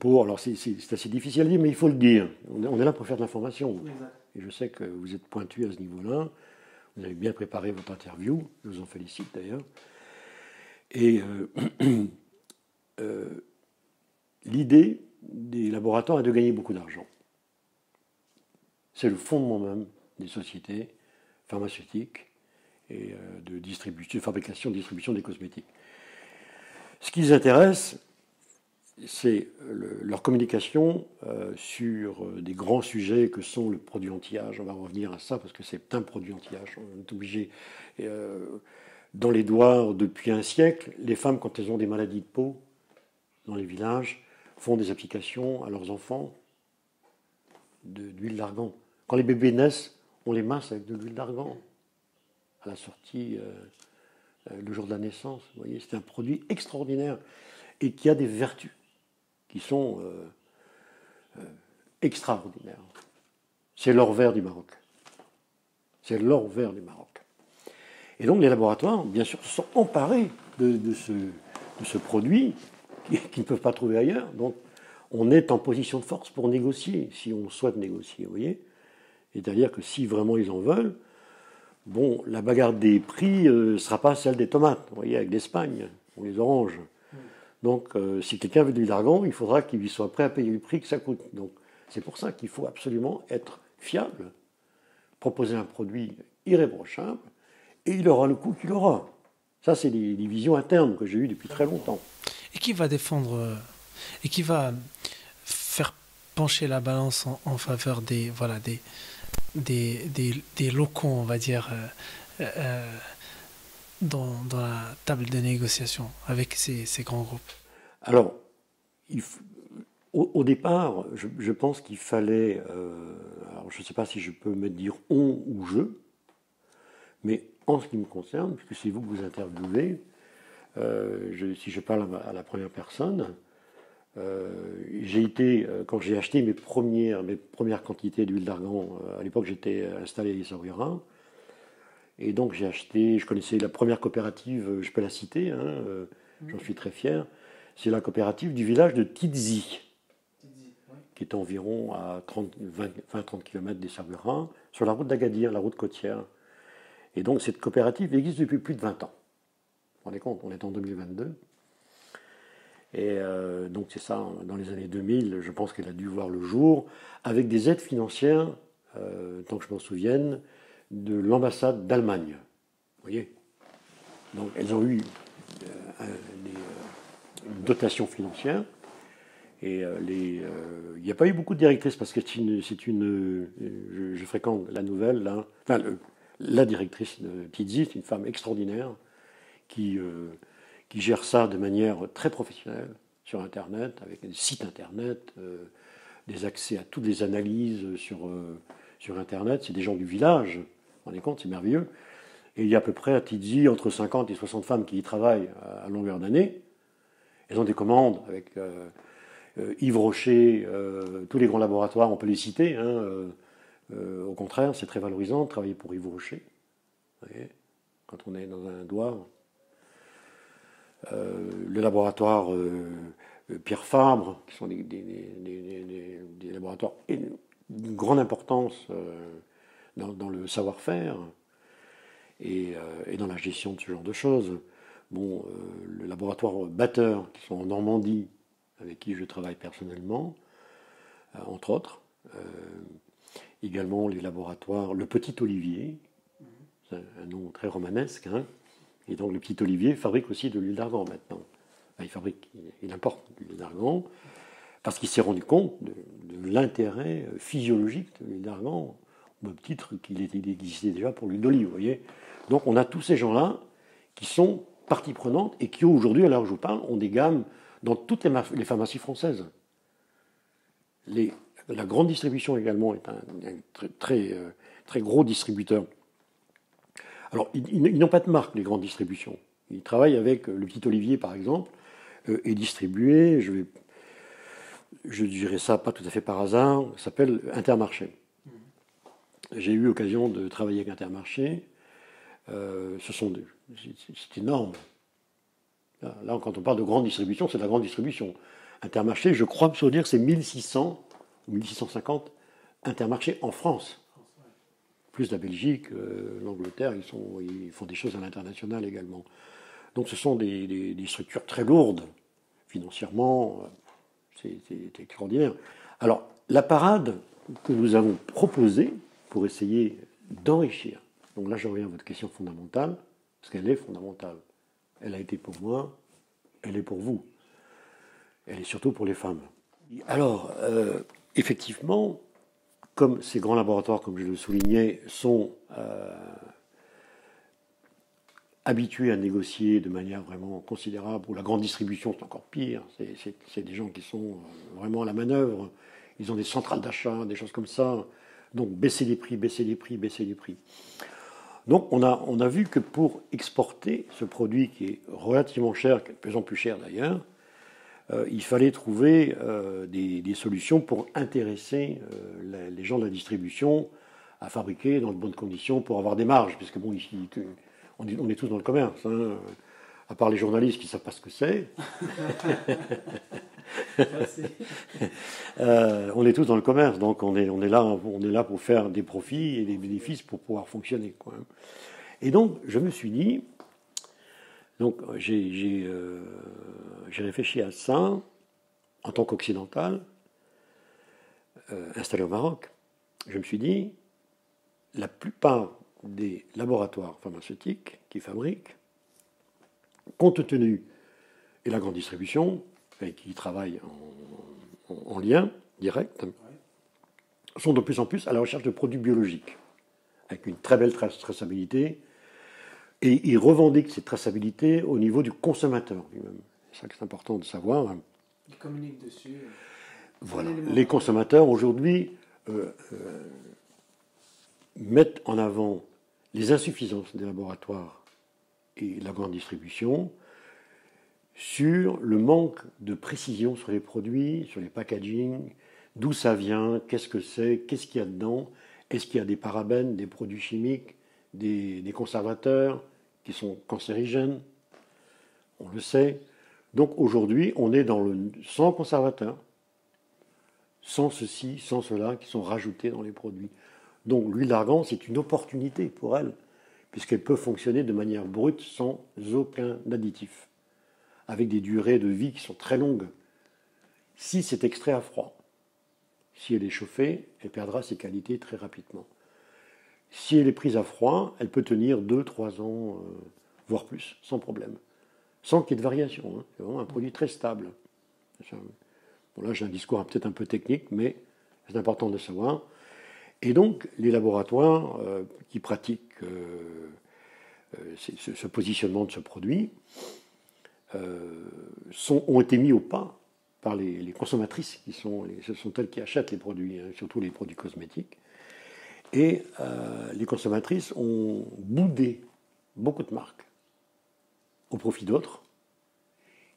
alors c'est assez difficile à dire, mais il faut le dire. On est là pour faire de l'information. Et je sais que vous êtes pointu à ce niveau-là. Vous avez bien préparé votre interview. Je vous en félicite d'ailleurs. Et l'idée des laboratoires est de gagner beaucoup d'argent. C'est le fondement même des sociétés pharmaceutiques et de fabrication et distribution des cosmétiques. Ce qui les intéresse, c'est leur communication sur des grands sujets que sont le produit anti-âge. On va revenir à ça parce que c'est un produit anti-âge. On est obligé. Dans les Douars, depuis un siècle, les femmes, quand elles ont des maladies de peau, dans les villages, font des applications à leurs enfants d'huile d'argan. Quand les bébés naissent, on les masse avec de l'huile d'argan. À la sortie, le jour de la naissance, vous voyez, c'est un produit extraordinaire et qui a des vertus qui sont extraordinaires. C'est l'or vert du Maroc. C'est l'or vert du Maroc. Et donc les laboratoires, bien sûr, se sont emparés de ce produit qui ne peuvent pas trouver ailleurs. Donc on est en position de force pour négocier, si on souhaite négocier, vous voyez. C'est-à-dire que si vraiment ils en veulent, Bon, la bagarre des prix ne sera pas celle des tomates, vous voyez, avec l'Espagne ou les oranges. Donc, si quelqu'un veut de l'huile d'argan, il faudra qu'il soit prêt à payer le prix que ça coûte. Donc, c'est pour ça qu'il faut absolument être fiable, proposer un produit irréprochable, et il aura le coût qu'il aura. Ça, c'est des visions internes que j'ai eues depuis très longtemps. Et qui va défendre, et qui va faire pencher la balance en faveur des, voilà, des locaux, on va dire, dans la table de négociation avec ces grands groupes. Alors, au départ, je pense qu'il fallait, alors je ne sais pas si je peux me dire on ou je, mais en ce qui me concerne, puisque c'est vous que vous interviewez, si je parle à la première personne, j'ai été, quand j'ai acheté mes premières quantités d'huile d'argan, à l'époque j'étais installé à Essaouira, et donc j'ai acheté, je connaissais la première coopérative, je peux la citer, hein, j'en suis très fier, c'est la coopérative du village de Tidzi, qui est environ à 20-30 km d'Essaouira, sur la route d'Agadir, la route côtière. Et donc cette coopérative existe depuis plus de 20 ans. Vous vous rendez compte, on est en 2022. Et donc c'est ça, dans les années 2000, je pense qu'elle a dû voir le jour, avec des aides financières, tant que je m'en souvienne, de l'ambassade d'Allemagne. Vous voyez? Donc elles ont eu une dotation financière. Et il n'y a pas eu beaucoup de directrices, parce que je fréquente la nouvelle, là, enfin, la directrice de Tidzi, c'est une femme extraordinaire qui gère ça de manière très professionnelle sur Internet, avec des sites Internet, des accès à toutes les analyses sur Internet. C'est des gens du village, vous vous rendez compte, c'est merveilleux. Et il y a à peu près à Tidzi entre 50 et 60 femmes qui y travaillent à longueur d'année. Elles ont des commandes avec Yves Rocher, tous les grands laboratoires, on peut les citer. Hein, au contraire, c'est très valorisant de travailler pour Yves Rocher. Vous voyez, quand on est dans un doigt. Le laboratoire Pierre Fabre, qui sont des laboratoires d'une grande importance dans le savoir-faire et dans la gestion de ce genre de choses. Bon, le laboratoire Batteur, qui sont en Normandie, avec qui je travaille personnellement, entre autres. Également les laboratoires Le Petit Olivier, c'est un nom très romanesque, hein. Et donc le Petit Olivier fabrique aussi de l'huile d'argan maintenant. Il importe de l'huile d'argan parce qu'il s'est rendu compte de l'intérêt physiologique de l'huile d'argan, au même titre qu'il existait déjà pour l'huile d'olive, vous voyez. Donc on a tous ces gens-là qui sont partie prenante et qui aujourd'hui, à l'heure où je vous parle, ont des gammes dans toutes les pharmacies françaises. La grande distribution également est un très gros distributeur. Alors, ils n'ont pas de marque, les grandes distributions. Ils travaillent avec le Petit Olivier, par exemple, et distribué, je dirais ça pas tout à fait par hasard, ça s'appelle Intermarché. J'ai eu l'occasion de travailler avec Intermarché. C'est énorme. Là, quand on parle de grande distribution, c'est de la grande distribution. Intermarché, je crois me souvenir que c'est 1600 ou 1650 Intermarchés en France. Plus la Belgique, l'Angleterre, ils font des choses à l'international également. Donc ce sont des structures très lourdes, financièrement, c'est extraordinaire. Alors, la parade que nous avons proposée pour essayer d'enrichir, donc là je reviens à votre question fondamentale, parce qu'elle est fondamentale. Elle a été pour moi, elle est pour vous. Elle est surtout pour les femmes. Alors, effectivement, comme ces grands laboratoires, comme je le soulignais, sont habitués à négocier de manière vraiment considérable, ou la grande distribution, c'est encore pire, c'est des gens qui sont vraiment à la manœuvre, ils ont des centrales d'achat, des choses comme ça, donc baisser les prix, baisser les prix, baisser les prix. Donc on a vu que pour exporter ce produit qui est relativement cher, qui est de plus en plus cher d'ailleurs, il fallait trouver des solutions pour intéresser les gens de la distribution à fabriquer dans de bonnes conditions pour avoir des marges, puisque bon, ici, on est tous dans le commerce, hein, à part les journalistes qui ne savent pas ce que c'est. On est tous dans le commerce, donc on est là pour faire des profits et des bénéfices pour pouvoir fonctionner, quoi. Et donc, je me suis dit, donc j'ai réfléchi à ça en tant qu'occidental, installé au Maroc. Je me suis dit, la plupart des laboratoires pharmaceutiques qui fabriquent, compte tenu, et la grande distribution, qui travaille en lien direct, sont de plus en plus à la recherche de produits biologiques, avec une très belle traçabilité, et ils revendiquent cette traçabilité au niveau du consommateur lui-même. C'est ça que c'est important de savoir. Ils communiquent dessus. Voilà. Les consommateurs, aujourd'hui, mettent en avant les insuffisances des laboratoires et la grande distribution sur le manque de précision sur les produits, sur les packaging, d'où ça vient, qu'est-ce que c'est, qu'est-ce qu'il y a dedans, est-ce qu'il y a des parabènes, des produits chimiques, des conservateurs qui sont cancérigènes, on le sait. Donc aujourd'hui, on est dans le sans conservateur, sans ceci, sans cela, qui sont rajoutés dans les produits. Donc l'huile d'argan, c'est une opportunité pour elle, puisqu'elle peut fonctionner de manière brute sans aucun additif, avec des durées de vie qui sont très longues. Si c'est extrait à froid, si elle est chauffée, elle perdra ses qualités très rapidement. Si elle est prise à froid, elle peut tenir 2-3 ans, voire plus, sans problème. Sans qu'il y ait de variation. Hein. C'est vraiment un produit très stable. Bon, là, j'ai un discours peut-être un peu technique, mais c'est important de le savoir. Et donc, les laboratoires qui pratiquent ce positionnement de ce produit ont été mis au pas par les consommatrices, ce sont elles qui achètent les produits, hein, surtout les produits cosmétiques. Et les consommatrices ont boudé beaucoup de marques au profit d'autres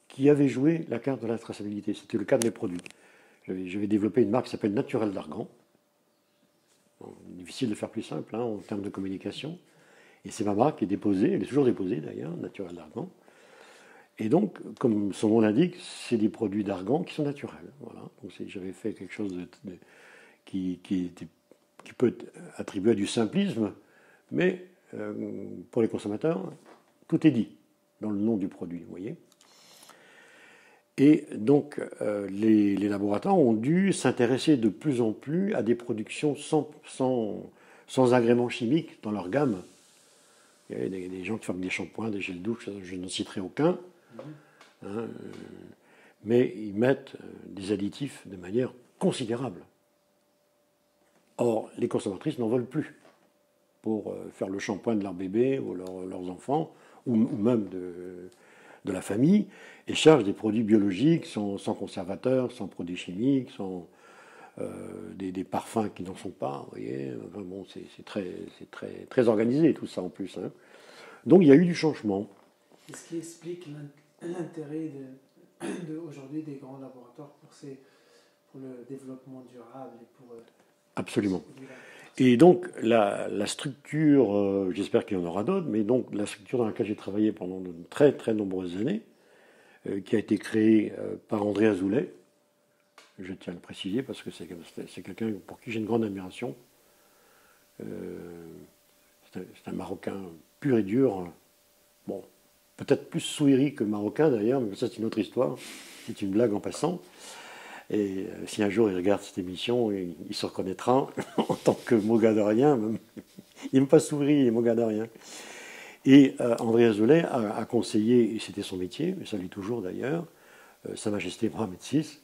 qui avaient joué la carte de la traçabilité. C'était le cas de mes produits. Je vais développer une marque qui s'appelle Naturel d'Argan. Bon, difficile de faire plus simple hein, en termes de communication. Et c'est ma marque qui est déposée, elle est toujours déposée d'ailleurs, Naturel d'Argan. Et donc, comme son nom l'indique, c'est des produits d'argan qui sont naturels. Voilà. Donc j'avais fait quelque chose qui peut être attribué à du simplisme, mais pour les consommateurs, tout est dit dans le nom du produit, vous voyez. Et donc, les laboratoires ont dû s'intéresser de plus en plus à des productions sans agréments chimiques dans leur gamme. Il y a des gens qui fabriquent des shampoings, des gels douche, je n'en citerai aucun. Hein, mais ils mettent des additifs de manière considérable. Or, les consommatrices n'en veulent plus pour faire le shampoing de leur bébé ou leurs enfants, ou même de la famille, et cherchent des produits biologiques sans conservateurs, sans produits chimiques, sans des parfums qui n'en sont pas. Vous voyez, enfin, bon, c'est très organisé tout ça en plus. Hein. Donc il y a eu du changement. Qu'est-ce qui explique l'intérêt aujourd'hui des grands laboratoires pour le développement durable et pour absolument. Et donc la structure, j'espère qu'il y en aura d'autres, mais donc la structure dans laquelle j'ai travaillé pendant de très très nombreuses années, qui a été créée par André Azoulay, je tiens à le préciser parce que c'est quelqu'un pour qui j'ai une grande admiration. C'est un Marocain pur et dur, bon, peut-être plus souiri que Marocain d'ailleurs, mais ça c'est une autre histoire, c'est une blague en passant. Et si un jour il regarde cette émission, il se reconnaîtra en tant que mogadorien. Il n'aime pas sourire, il est mogadorien. Et André Azoulay a conseillé, et c'était son métier, mais ça l'est toujours d'ailleurs, Sa Majesté Mohamed VI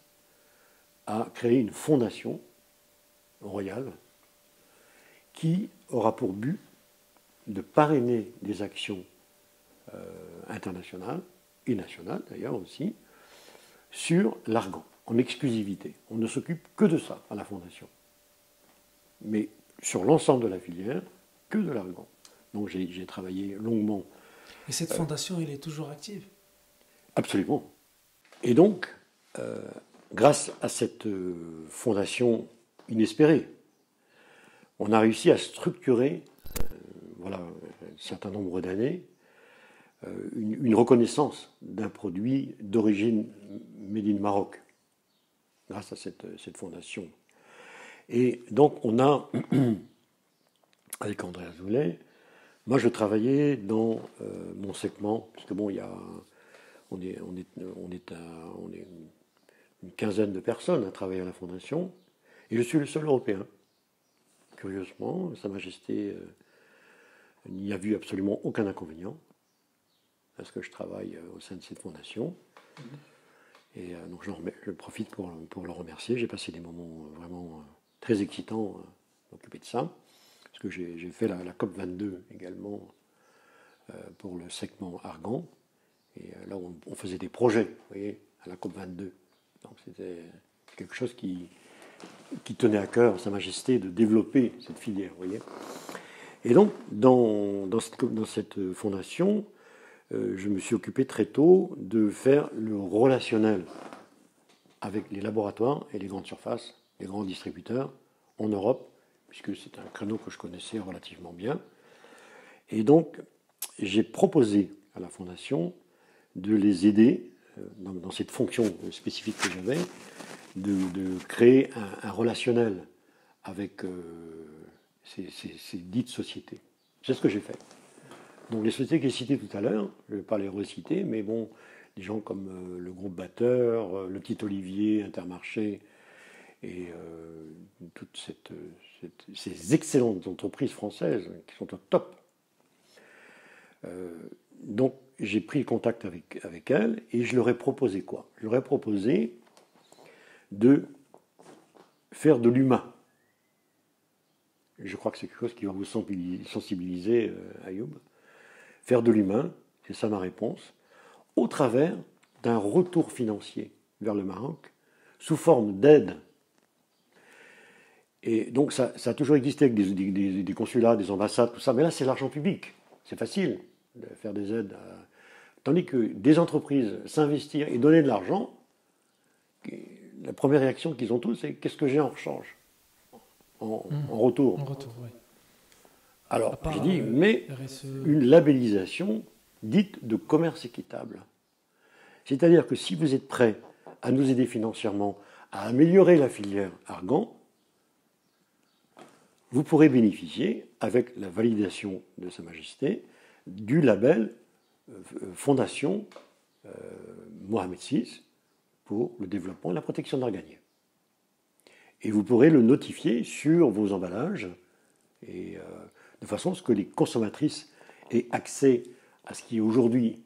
a créé une fondation royale qui aura pour but de parrainer des actions internationales, et nationales d'ailleurs aussi, sur l'argan, en exclusivité. On ne s'occupe que de ça à la Fondation. Mais sur l'ensemble de la filière, que de l'argan. Donc j'ai travaillé longuement. Et cette fondation, elle est toujours active? Absolument. Et donc, grâce à cette fondation inespérée, on a réussi à structurer, voilà, un certain nombre d'années, une reconnaissance d'un produit d'origine made in Maroc. grâce à cette fondation. Et donc on a, avec André Azoulay, moi je travaillais dans mon segment, puisque bon, on est une quinzaine de personnes à travailler à la fondation, et je suis le seul Européen. Curieusement, Sa Majesté n'y a vu absolument aucun inconvénient à ce que je travaille au sein de cette fondation. Et donc je profite pour le remercier. J'ai passé des moments vraiment très excitants à m'occuper de ça. Parce que j'ai fait la COP 22 également pour le segment Argan. Et là, on faisait des projets, vous voyez, à la COP 22. Donc c'était quelque chose qui tenait à cœur Sa Majesté de développer cette filière, vous voyez. Et donc, dans cette fondation, je me suis occupé très tôt de faire le relationnel avec les laboratoires et les grandes surfaces, les grands distributeurs en Europe, puisque c'est un créneau que je connaissais relativement bien. Et donc, j'ai proposé à la fondation de les aider dans cette fonction spécifique que j'avais, de créer un relationnel avec ces dites sociétés. C'est ce que j'ai fait. Donc les sociétés que j'ai citées tout à l'heure, je ne vais pas les reciter, mais bon, des gens comme le groupe Batteur, le Petit Olivier, Intermarché, et toutes ces excellentes entreprises françaises qui sont au top. Donc j'ai pris contact avec elles et je leur ai proposé quoi? Je leur ai proposé de faire de l'humain. Je crois que c'est quelque chose qui va vous sensibiliser, Ayoub. Faire de l'humain, c'est ça ma réponse, au travers d'un retour financier vers le Maroc, sous forme d'aide. Et donc ça a toujours existé avec des consulats, des ambassades, tout ça, mais là c'est l'argent public. C'est facile de faire des aides. Tandis que des entreprises s'investir et donner de l'argent, la première réaction qu'ils ont tous, c'est qu'est-ce que j'ai en rechange, en retour. En retour, oui. Alors, j'ai dit, mais une labellisation dite de commerce équitable. C'est-à-dire que si vous êtes prêt à nous aider financièrement à améliorer la filière Argan, vous pourrez bénéficier, avec la validation de Sa Majesté, du label Fondation Mohamed VI pour le développement et la protection de l'arganier. Et vous pourrez le notifier sur vos emballages, et de façon à ce que les consommatrices aient accès à ce qui est aujourd'hui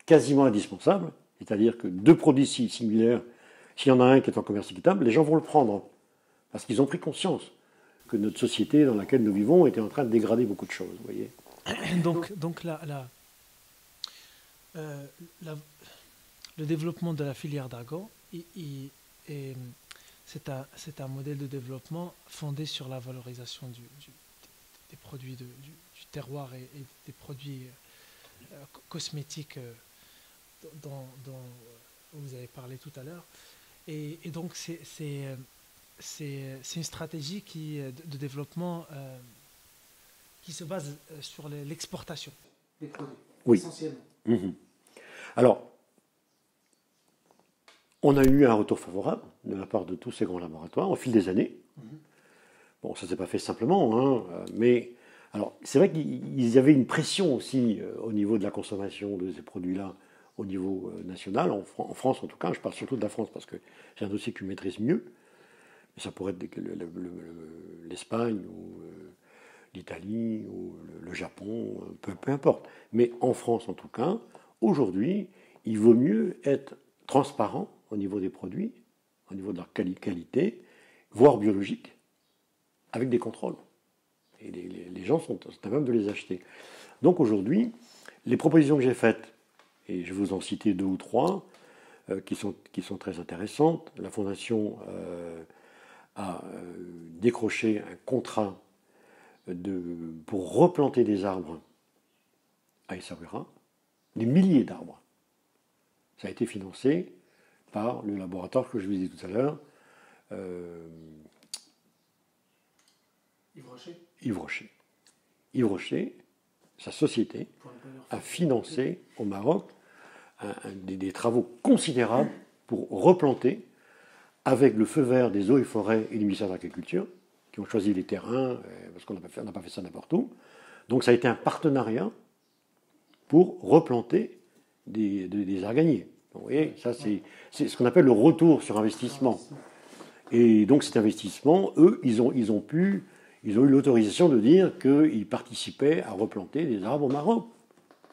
quasiment indispensable, c'est-à-dire que deux produits similaires, s'il y en a un qui est en commerce équitable, les gens vont le prendre, parce qu'ils ont pris conscience que notre société dans laquelle nous vivons était en train de dégrader beaucoup de choses, vous voyez. Donc le développement de la filière d'argan, c'est un modèle de développement fondé sur la valorisation des produits du terroir et des produits cosmétiques dont vous avez parlé tout à l'heure. Et donc c'est une stratégie de développement qui se base sur l'exportation des produits, oui, essentiellement. Alors, on a eu un retour favorable de la part de tous ces grands laboratoires au fil des années. Bon, ça ne s'est pas fait simplement, hein, mais alors c'est vrai qu'il y avait une pression aussi au niveau de la consommation de ces produits-là au niveau national, en France en tout cas. Je parle surtout de la France parce que c'est un dossier que je maîtrise mieux. Mais ça pourrait être l'Espagne ou l'Italie ou le Japon, peu importe. Mais en France en tout cas, aujourd'hui, il vaut mieux être transparent au niveau des produits, au niveau de leur qualité, voire biologique, avec des contrôles. Et les gens sont à même de les acheter. Donc aujourd'hui, les propositions que j'ai faites, et je vais vous en citer deux ou trois, qui sont très intéressantes. La Fondation a décroché un contrat pour replanter des arbres à Essaouira, des milliers d'arbres. Ça a été financé par le laboratoire que je vous ai dit tout à l'heure, Yves Rocher. Yves Rocher, sa société, a financé au Maroc des travaux considérables pour replanter avec le feu vert des eaux et forêts et du ministère de l'Agriculture, qui ont choisi les terrains, parce qu'on n'a pas fait ça n'importe où. Donc ça a été un partenariat pour replanter des arganiers. Donc, vous voyez, ça c'est ce qu'on appelle le retour sur investissement. Et donc cet investissement, eux, ils ont eu l'autorisation de dire qu'ils participaient à replanter des arbres au Maroc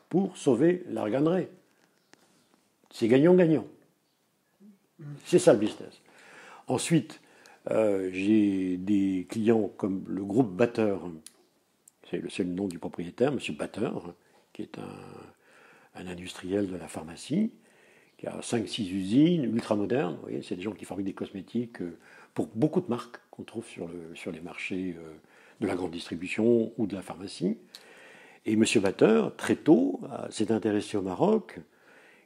pour sauver l'arganeraie. C'est gagnant-gagnant. C'est ça le business. Ensuite, j'ai des clients comme le groupe Batteur, c'est le nom du propriétaire, M. Batteur, qui est un industriel de la pharmacie, qui a 5-6 usines ultra-modernes. Vous voyez, c'est des gens qui fabriquent des cosmétiques pour beaucoup de marques qu'on trouve sur les marchés de la grande distribution ou de la pharmacie. Et M. Batteur, très tôt, s'est intéressé au Maroc.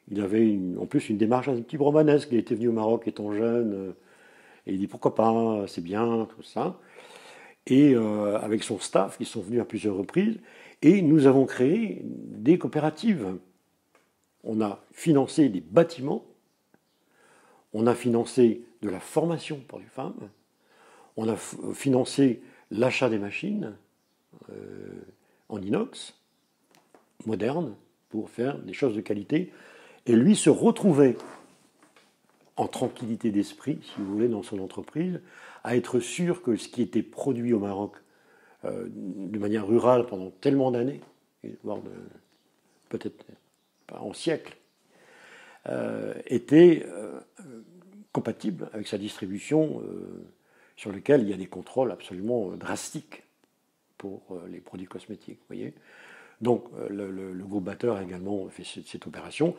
Il avait en plus une démarche un petit peu romanesque. Il était venu au Maroc étant jeune, et il dit pourquoi pas, c'est bien, tout ça. Et avec son staff, ils sont venus à plusieurs reprises, et nous avons créé des coopératives. On a financé des bâtiments, on a financé de la formation pour les femmes, on a financé l'achat des machines en inox, modernes, pour faire des choses de qualité. Et lui se retrouvait en tranquillité d'esprit, si vous voulez, dans son entreprise, à être sûr que ce qui était produit au Maroc de manière rurale pendant tellement d'années, voire peut-être pas en siècles, était compatible avec sa distribution sur lequel il y a des contrôles absolument drastiques pour les produits cosmétiques. Vous voyez. Donc le groupe Batteur a également fait cette opération.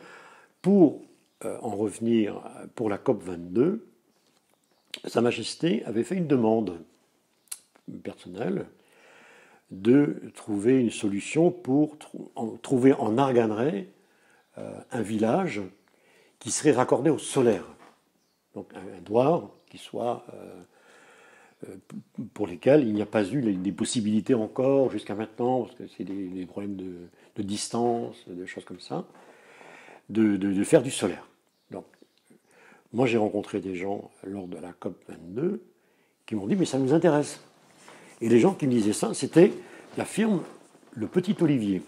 Pour en revenir pour la COP 22, Sa Majesté avait fait une demande personnelle de trouver une solution pour trouver en Arganeraie un village qui serait raccordé au solaire. Donc un douar qui soit pour lesquels il n'y a pas eu des possibilités encore jusqu'à maintenant, parce que c'est des problèmes de distance, de choses comme ça, de faire du solaire. Donc, moi j'ai rencontré des gens lors de la COP 22 qui m'ont dit mais ça nous intéresse. Et les gens qui me disaient ça, c'était la firme Le Petit Olivier.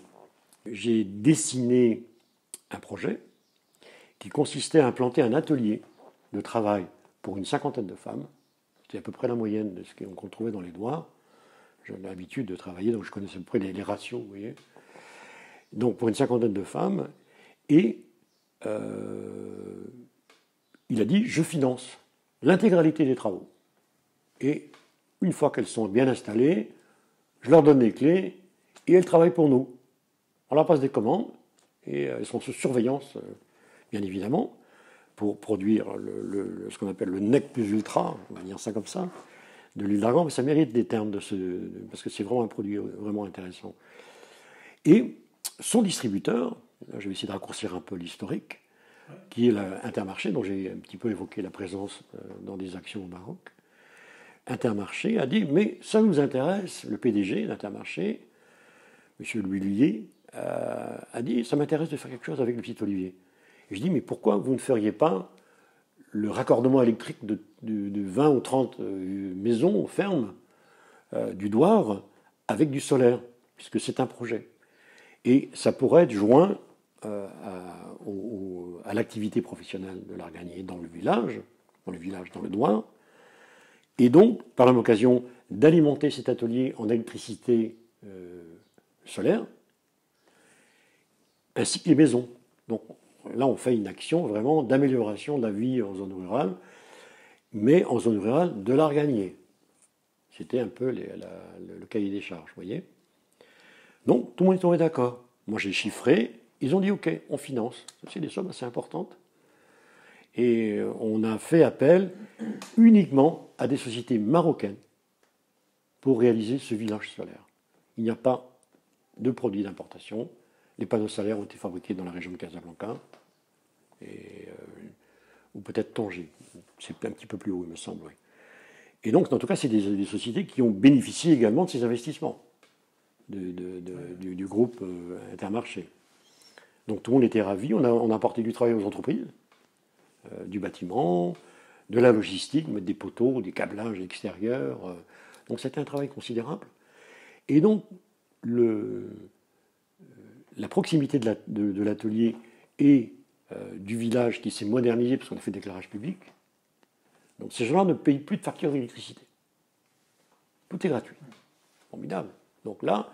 J'ai dessiné un projet qui consistait à implanter un atelier de travail pour une 50aine de femmes. C'était à peu près la moyenne de ce qu'on trouvait dans les douars. J'avais l'habitude de travailler, donc je connaissais à peu près les ratios, vous voyez. Donc pour une 50aine de femmes, et il a dit, je finance l'intégralité des travaux. Et une fois qu'elles sont bien installées, je leur donne les clés et elles travaillent pour nous. On leur passe des commandes et elles sont sous surveillance, bien évidemment, pour produire ce qu'on appelle le NEC plus ultra, on va dire ça comme ça, de l'huile d'argan, mais ça mérite des termes parce que c'est vraiment un produit vraiment intéressant. Et son distributeur, là, je vais essayer de raccourcir un peu l'historique, qui est l'Intermarché, dont j'ai un petit peu évoqué la présence dans des actions au Maroc. Intermarché a dit, mais ça nous intéresse, le PDG d'Intermarché, M. Louis Lhuillier, a dit, ça m'intéresse de faire quelque chose avec le Petit Olivier. Et je dis, mais pourquoi vous ne feriez pas le raccordement électrique de 20 ou 30 maisons, fermes, du douar, avec du solaire, puisque c'est un projet. Et ça pourrait être joint à l'activité professionnelle de l'arganier dans le village, dans le douar, et donc, par la même occasion, d'alimenter cet atelier en électricité solaire, ainsi que les maisons. Donc là, on fait une action vraiment d'amélioration de la vie en zone rurale, mais en zone rurale de l'arganier. C'était un peu le cahier des charges, vous voyez. Donc, tout le monde est tombé d'accord. Moi, j'ai chiffré. Ils ont dit, OK, on finance. C'est des sommes assez importantes. Et on a fait appel uniquement à des sociétés marocaines pour réaliser ce village solaire. Il n'y a pas de produits d'importation. Les panneaux solaires ont été fabriqués dans la région de Casablanca, ou peut-être Tanger. C'est un petit peu plus haut, il me semble. Oui. Et donc, en tout cas, c'est des sociétés qui ont bénéficié également de ces investissements du groupe Intermarché. Donc tout le monde était ravi. On a apporté du travail aux entreprises, du bâtiment, de la logistique, mettre des poteaux, des câblages extérieurs. Donc c'était un travail considérable. Et donc la proximité de l'atelier et du village qui s'est modernisé parce qu'on a fait des éclairages publics. Donc ces gens-là ne payent plus de facture d'électricité. Tout est gratuit. Formidable. Donc là,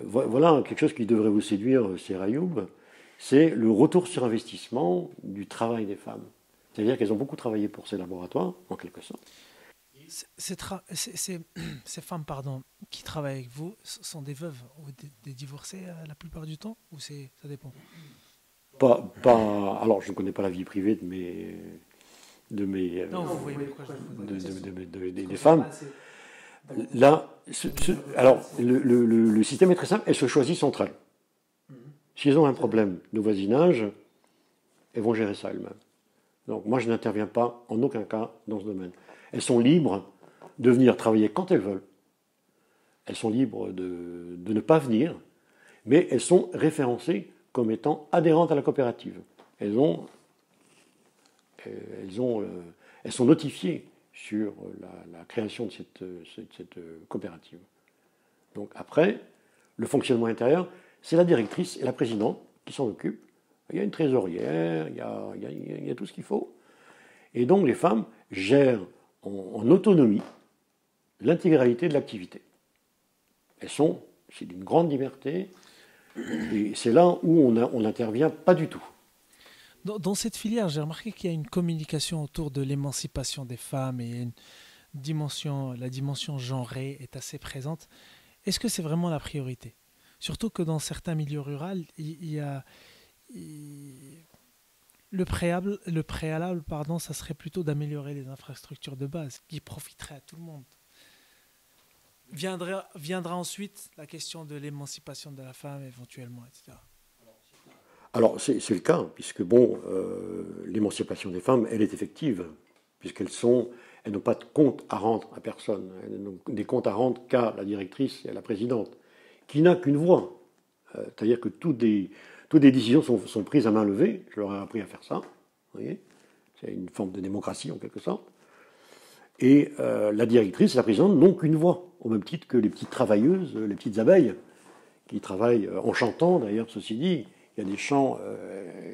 voilà quelque chose qui devrait vous séduire, c'est Ayoub, c'est le retour sur investissement du travail des femmes. C'est-à-dire qu'elles ont beaucoup travaillé pour ces laboratoires, en quelque sorte. Ces femmes qui travaillent avec vous sont des veuves ou des divorcées la plupart du temps, ou ça dépend? Alors, je ne connais pas la vie privée Non, vous voyez pourquoi je vous pose des femmes. Là, alors, le système est très simple, elles se choisissent entre elles. Si elles ont un problème de voisinage, elles vont gérer ça elles-mêmes. Donc moi, je n'interviens pas en aucun cas dans ce domaine. Elles sont libres de venir travailler quand elles veulent. Elles sont libres de ne pas venir, mais elles sont référencées comme étant adhérentes à la coopérative. Elles sont notifiées sur la création de cette coopérative. Donc après, le fonctionnement intérieur, c'est la directrice et la présidente qui s'en occupent. Il y a une trésorière, il y a tout ce qu'il faut. Et donc les femmes gèrent en autonomie l'intégralité de l'activité. C'est d'une grande liberté, et c'est là où on n'intervient pas du tout. Dans cette filière, j'ai remarqué qu'il y a une communication autour de l'émancipation des femmes et la dimension genrée est assez présente. Est-ce que c'est vraiment la priorité? Surtout que dans certains milieux ruraux, il y a le préalable, ça serait plutôt d'améliorer les infrastructures de base qui profiteraient à tout le monde. Viendra ensuite la question de l'émancipation de la femme éventuellement, etc. Alors c'est le cas, puisque l'émancipation des femmes, elle est effective, puisqu'elles n'ont pas de compte à rendre à personne, elles n'ont des comptes à rendre qu'à la directrice et à la présidente, qui n'a qu'une voix. C'est-à-dire que toutes les décisions sont prises à main levée. Je leur ai appris à faire ça. Vous voyez, c'est une forme de démocratie en quelque sorte. Et la directrice et la présidente n'ont qu'une voix, au même titre que les petites travailleuses, les petites abeilles, qui travaillent en chantant. D'ailleurs, ceci dit, il y a des chants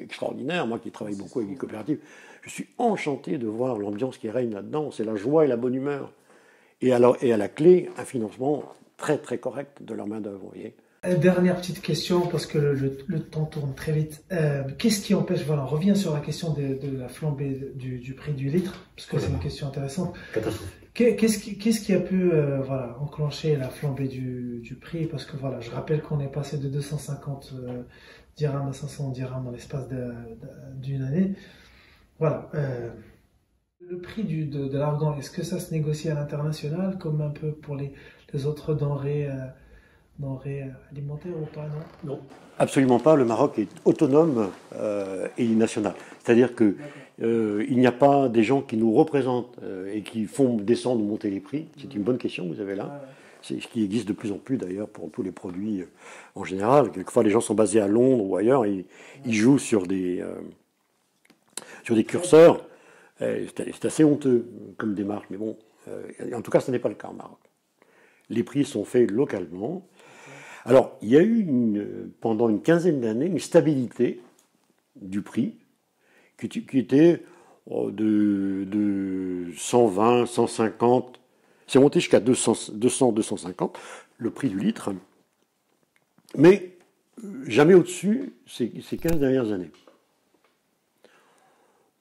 extraordinaires. Moi qui travaille beaucoup avec les coopératives, je suis enchanté de voir l'ambiance qui règne là-dedans. C'est la joie et la bonne humeur. Et à la clé, un financement très très correct de leur main-d'œuvre. Vous voyez. Dernière petite question, parce que le temps tourne très vite. Qu'est-ce qui empêche, on revient sur la question de la flambée du prix du litre, parce que c'est une question intéressante. Qu'est-ce qui a pu enclencher la flambée du prix? Parce que je rappelle qu'on est passé de 250 dirhams à 500 dirhams en l'espace d'une année. Le prix de l'argan, est-ce que ça se négocie à l'international, comme un peu pour les autres denrées alimentaires ou pas? Non, absolument pas. Le Maroc est autonome et national. C'est-à-dire que il n'y a pas des gens qui nous représentent et qui font descendre ou monter les prix. C'est une bonne question que vous avez là. C'est ce qui existe de plus en plus d'ailleurs pour tous les produits en général. Quelquefois, les gens sont basés à Londres ou ailleurs et ils jouent sur des curseurs. C'est assez honteux comme démarche, mais bon, en tout cas, ce n'est pas le cas au Maroc. Les prix sont faits localement. Alors, il y a eu pendant une quinzaine d'années une stabilité du prix qui était de 120, 150, c'est monté jusqu'à 200, 250, le prix du litre, mais jamais au-dessus ces 15 dernières années.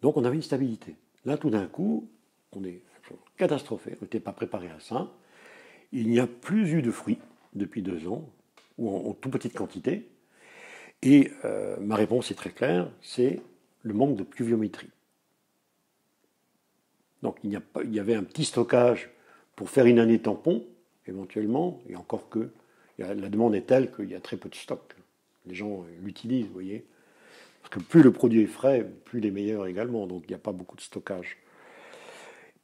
Donc on avait une stabilité. Là, tout d'un coup, on est catastrophé, on n'était pas préparé à ça. Il n'y a plus eu de fruits depuis 2 ans, ou en toute petite quantité. Et ma réponse est très claire, c'est le manque de pluviométrie. Donc il y avait un petit stockage pour faire une année tampon, éventuellement, et encore que la demande est telle qu'il y a très peu de stock. Les gens l'utilisent, vous voyez. Parce que plus le produit est frais, plus il est meilleur également, donc il n'y a pas beaucoup de stockage.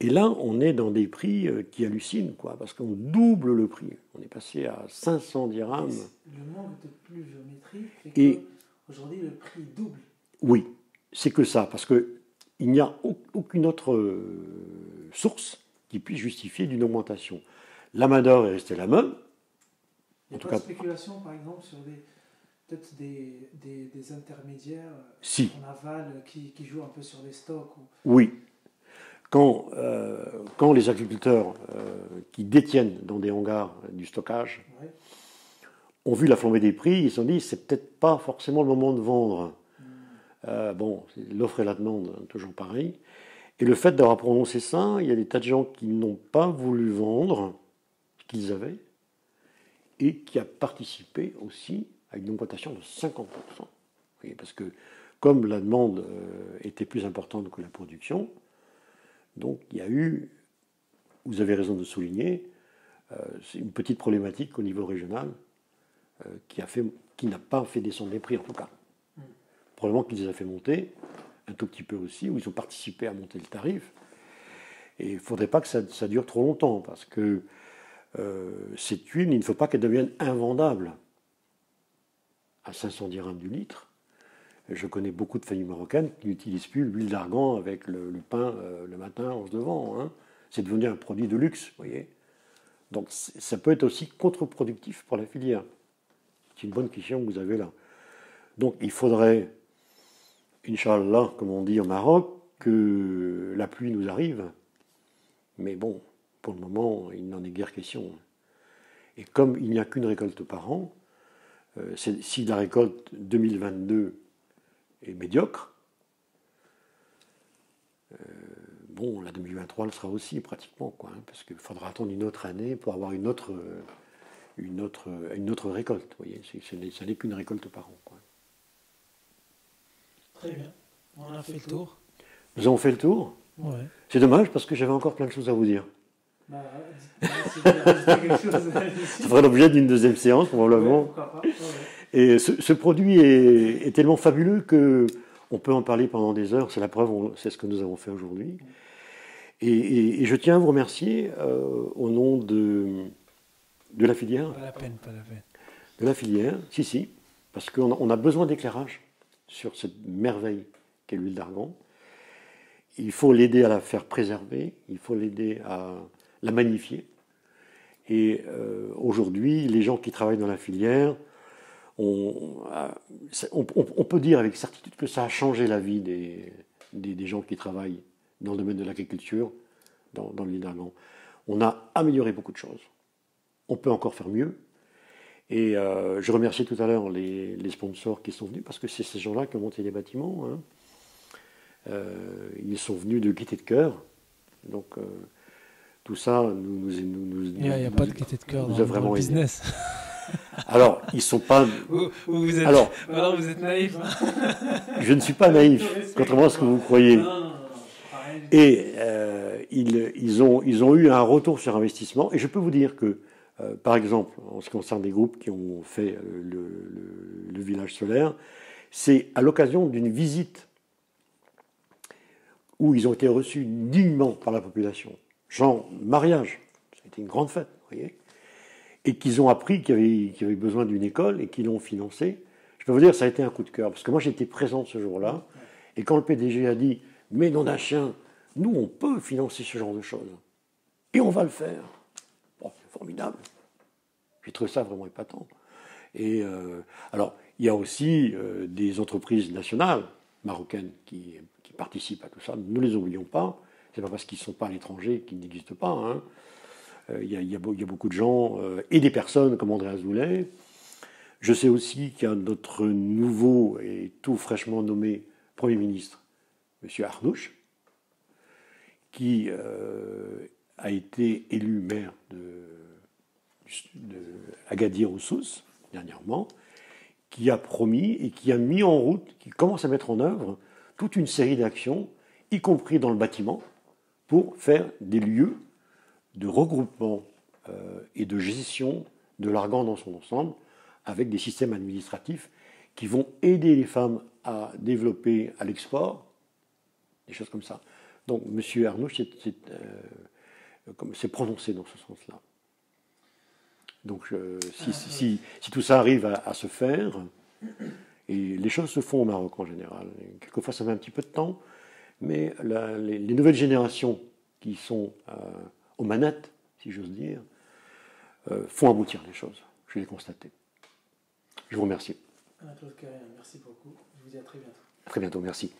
Et là, on est dans des prix qui hallucinent, parce qu'on double le prix. On est passé à 500 dirhams. Le manque de pluviométrie fait qu'aujourd'hui le prix double. Oui, c'est que ça, parce que il n'y a aucune autre source qui puisse justifier d'une augmentation. La main-d'œuvre est restée la même. Il n'y a pas de spéculation, par exemple, sur peut-être des intermédiaires en aval qui jouent un peu sur les stocks Oui. Quand les agriculteurs qui détiennent dans des hangars du stockage ont vu la flambée des prix, ils se sont dit c'est peut-être pas forcément le moment de vendre. Bon, l'offre et la demande, toujours pareil. Et le fait d'avoir prononcé ça, il y a des tas de gens qui n'ont pas voulu vendre ce qu'ils avaient et qui a participé aussi à une augmentation de 50%. Oui, parce que comme la demande était plus importante que la production, donc il y a eu, vous avez raison de souligner, c'est une petite problématique au niveau régional qui n'a pas fait descendre les prix en tout cas. Probablement qu'il les a fait monter, un tout petit peu aussi, où ils ont participé à monter le tarif. Et il ne faudrait pas que ça dure trop longtemps, parce que cette huile, il ne faut pas qu'elle devienne invendable à 500 dirhams du litre. Je connais beaucoup de familles marocaines qui n'utilisent plus l'huile d'argan avec le pain le matin en se levant. Hein. C'est devenu un produit de luxe, vous voyez. Donc ça peut être aussi contre-productif pour la filière. C'est une bonne question que vous avez là. Donc il faudrait, Inch'Allah, comme on dit au Maroc, que la pluie nous arrive. Mais bon, pour le moment, il n'en est guère question. Et comme il n'y a qu'une récolte par an, si la récolte 2022 est médiocre, bon, la 2023 le sera aussi pratiquement, quoi, hein, parce qu'il faudra attendre une autre année pour avoir une autre récolte. Vous voyez, ça n'est qu'une récolte par an, quoi. Très bien. On a fait le tour. Nous avons fait le tour. Ouais. C'est dommage parce que j'avais encore plein de choses à vous dire. Bah, quelque chose. Ça ferait l'objet d'une deuxième séance, probablement. Ouais, pourquoi pas. Ouais. Et ce produit est tellement fabuleux qu'on peut en parler pendant des heures. C'est la preuve, c'est ce que nous avons fait aujourd'hui. Et je tiens à vous remercier au nom de la filière. Pas la peine, pas la peine. De la filière, si, parce qu'on a besoin d'éclairage sur cette merveille qu'est l'huile d'argan. Il faut l'aider à la faire préserver, il faut l'aider à la magnifier. Et aujourd'hui, les gens qui travaillent dans la filière, on peut dire avec certitude que ça a changé la vie des gens qui travaillent dans le domaine de l'agriculture, dans l'huile d'argan. On a amélioré beaucoup de choses. On peut encore faire mieux. Et je remercie tout à l'heure les sponsors qui sont venus, parce que c'est ces gens-là qui ont monté les bâtiments. Hein. Ils sont venus de gaieté de cœur. Donc tout ça il n'y a pas de gaieté de cœur dans le business. Alors, ils ne sont pas... vous êtes naïf. Hein. Je ne suis pas naïf, contrairement à ce que vous croyez. Non. Et ils ont eu un retour sur investissement. Et je peux vous dire que, par exemple, en ce qui concerne des groupes qui ont fait le village solaire, c'est à l'occasion d'une visite où ils ont été reçus dignement par la population, genre mariage, c'était une grande fête, vous voyez, et qu'ils ont appris qu'il y avait besoin d'une école et qu'ils l'ont financée. Je peux vous dire, ça a été un coup de cœur, parce que moi j'étais présent ce jour-là, et quand le PDG a dit « Mais nom d'un chien, nous on peut financer ce genre de choses, et on va le faire », bon, c'est formidable. J'ai trouvé ça vraiment épatant. Et alors, il y a aussi des entreprises nationales marocaines qui participent à tout ça. Ne les oublions pas. C'est pas parce qu'ils ne sont pas à l'étranger qu'ils n'existent pas. Hein. Il y a beaucoup de gens et des personnes comme André Azoulay. Je sais aussi qu'il y a notre nouveau et tout fraîchement nommé Premier ministre, M. Arnouch, qui a été élu maire de Agadir Oussous dernièrement, qui a promis et qui a mis en route, qui commence à mettre en œuvre toute une série d'actions, y compris dans le bâtiment, pour faire des lieux de regroupement et de gestion de l'argan dans son ensemble, avec des systèmes administratifs qui vont aider les femmes à développer à l'export, des choses comme ça. Donc M. Arnouch s'est prononcé dans ce sens-là. Donc si tout ça arrive à se faire, et les choses se font au Maroc en général, quelquefois ça met un petit peu de temps, mais les nouvelles générations qui sont aux manettes, si j'ose dire, font aboutir les choses. Je l'ai constaté. Je vous remercie. Anatole Carré, merci beaucoup. Je vous dis à très bientôt. À très bientôt, merci.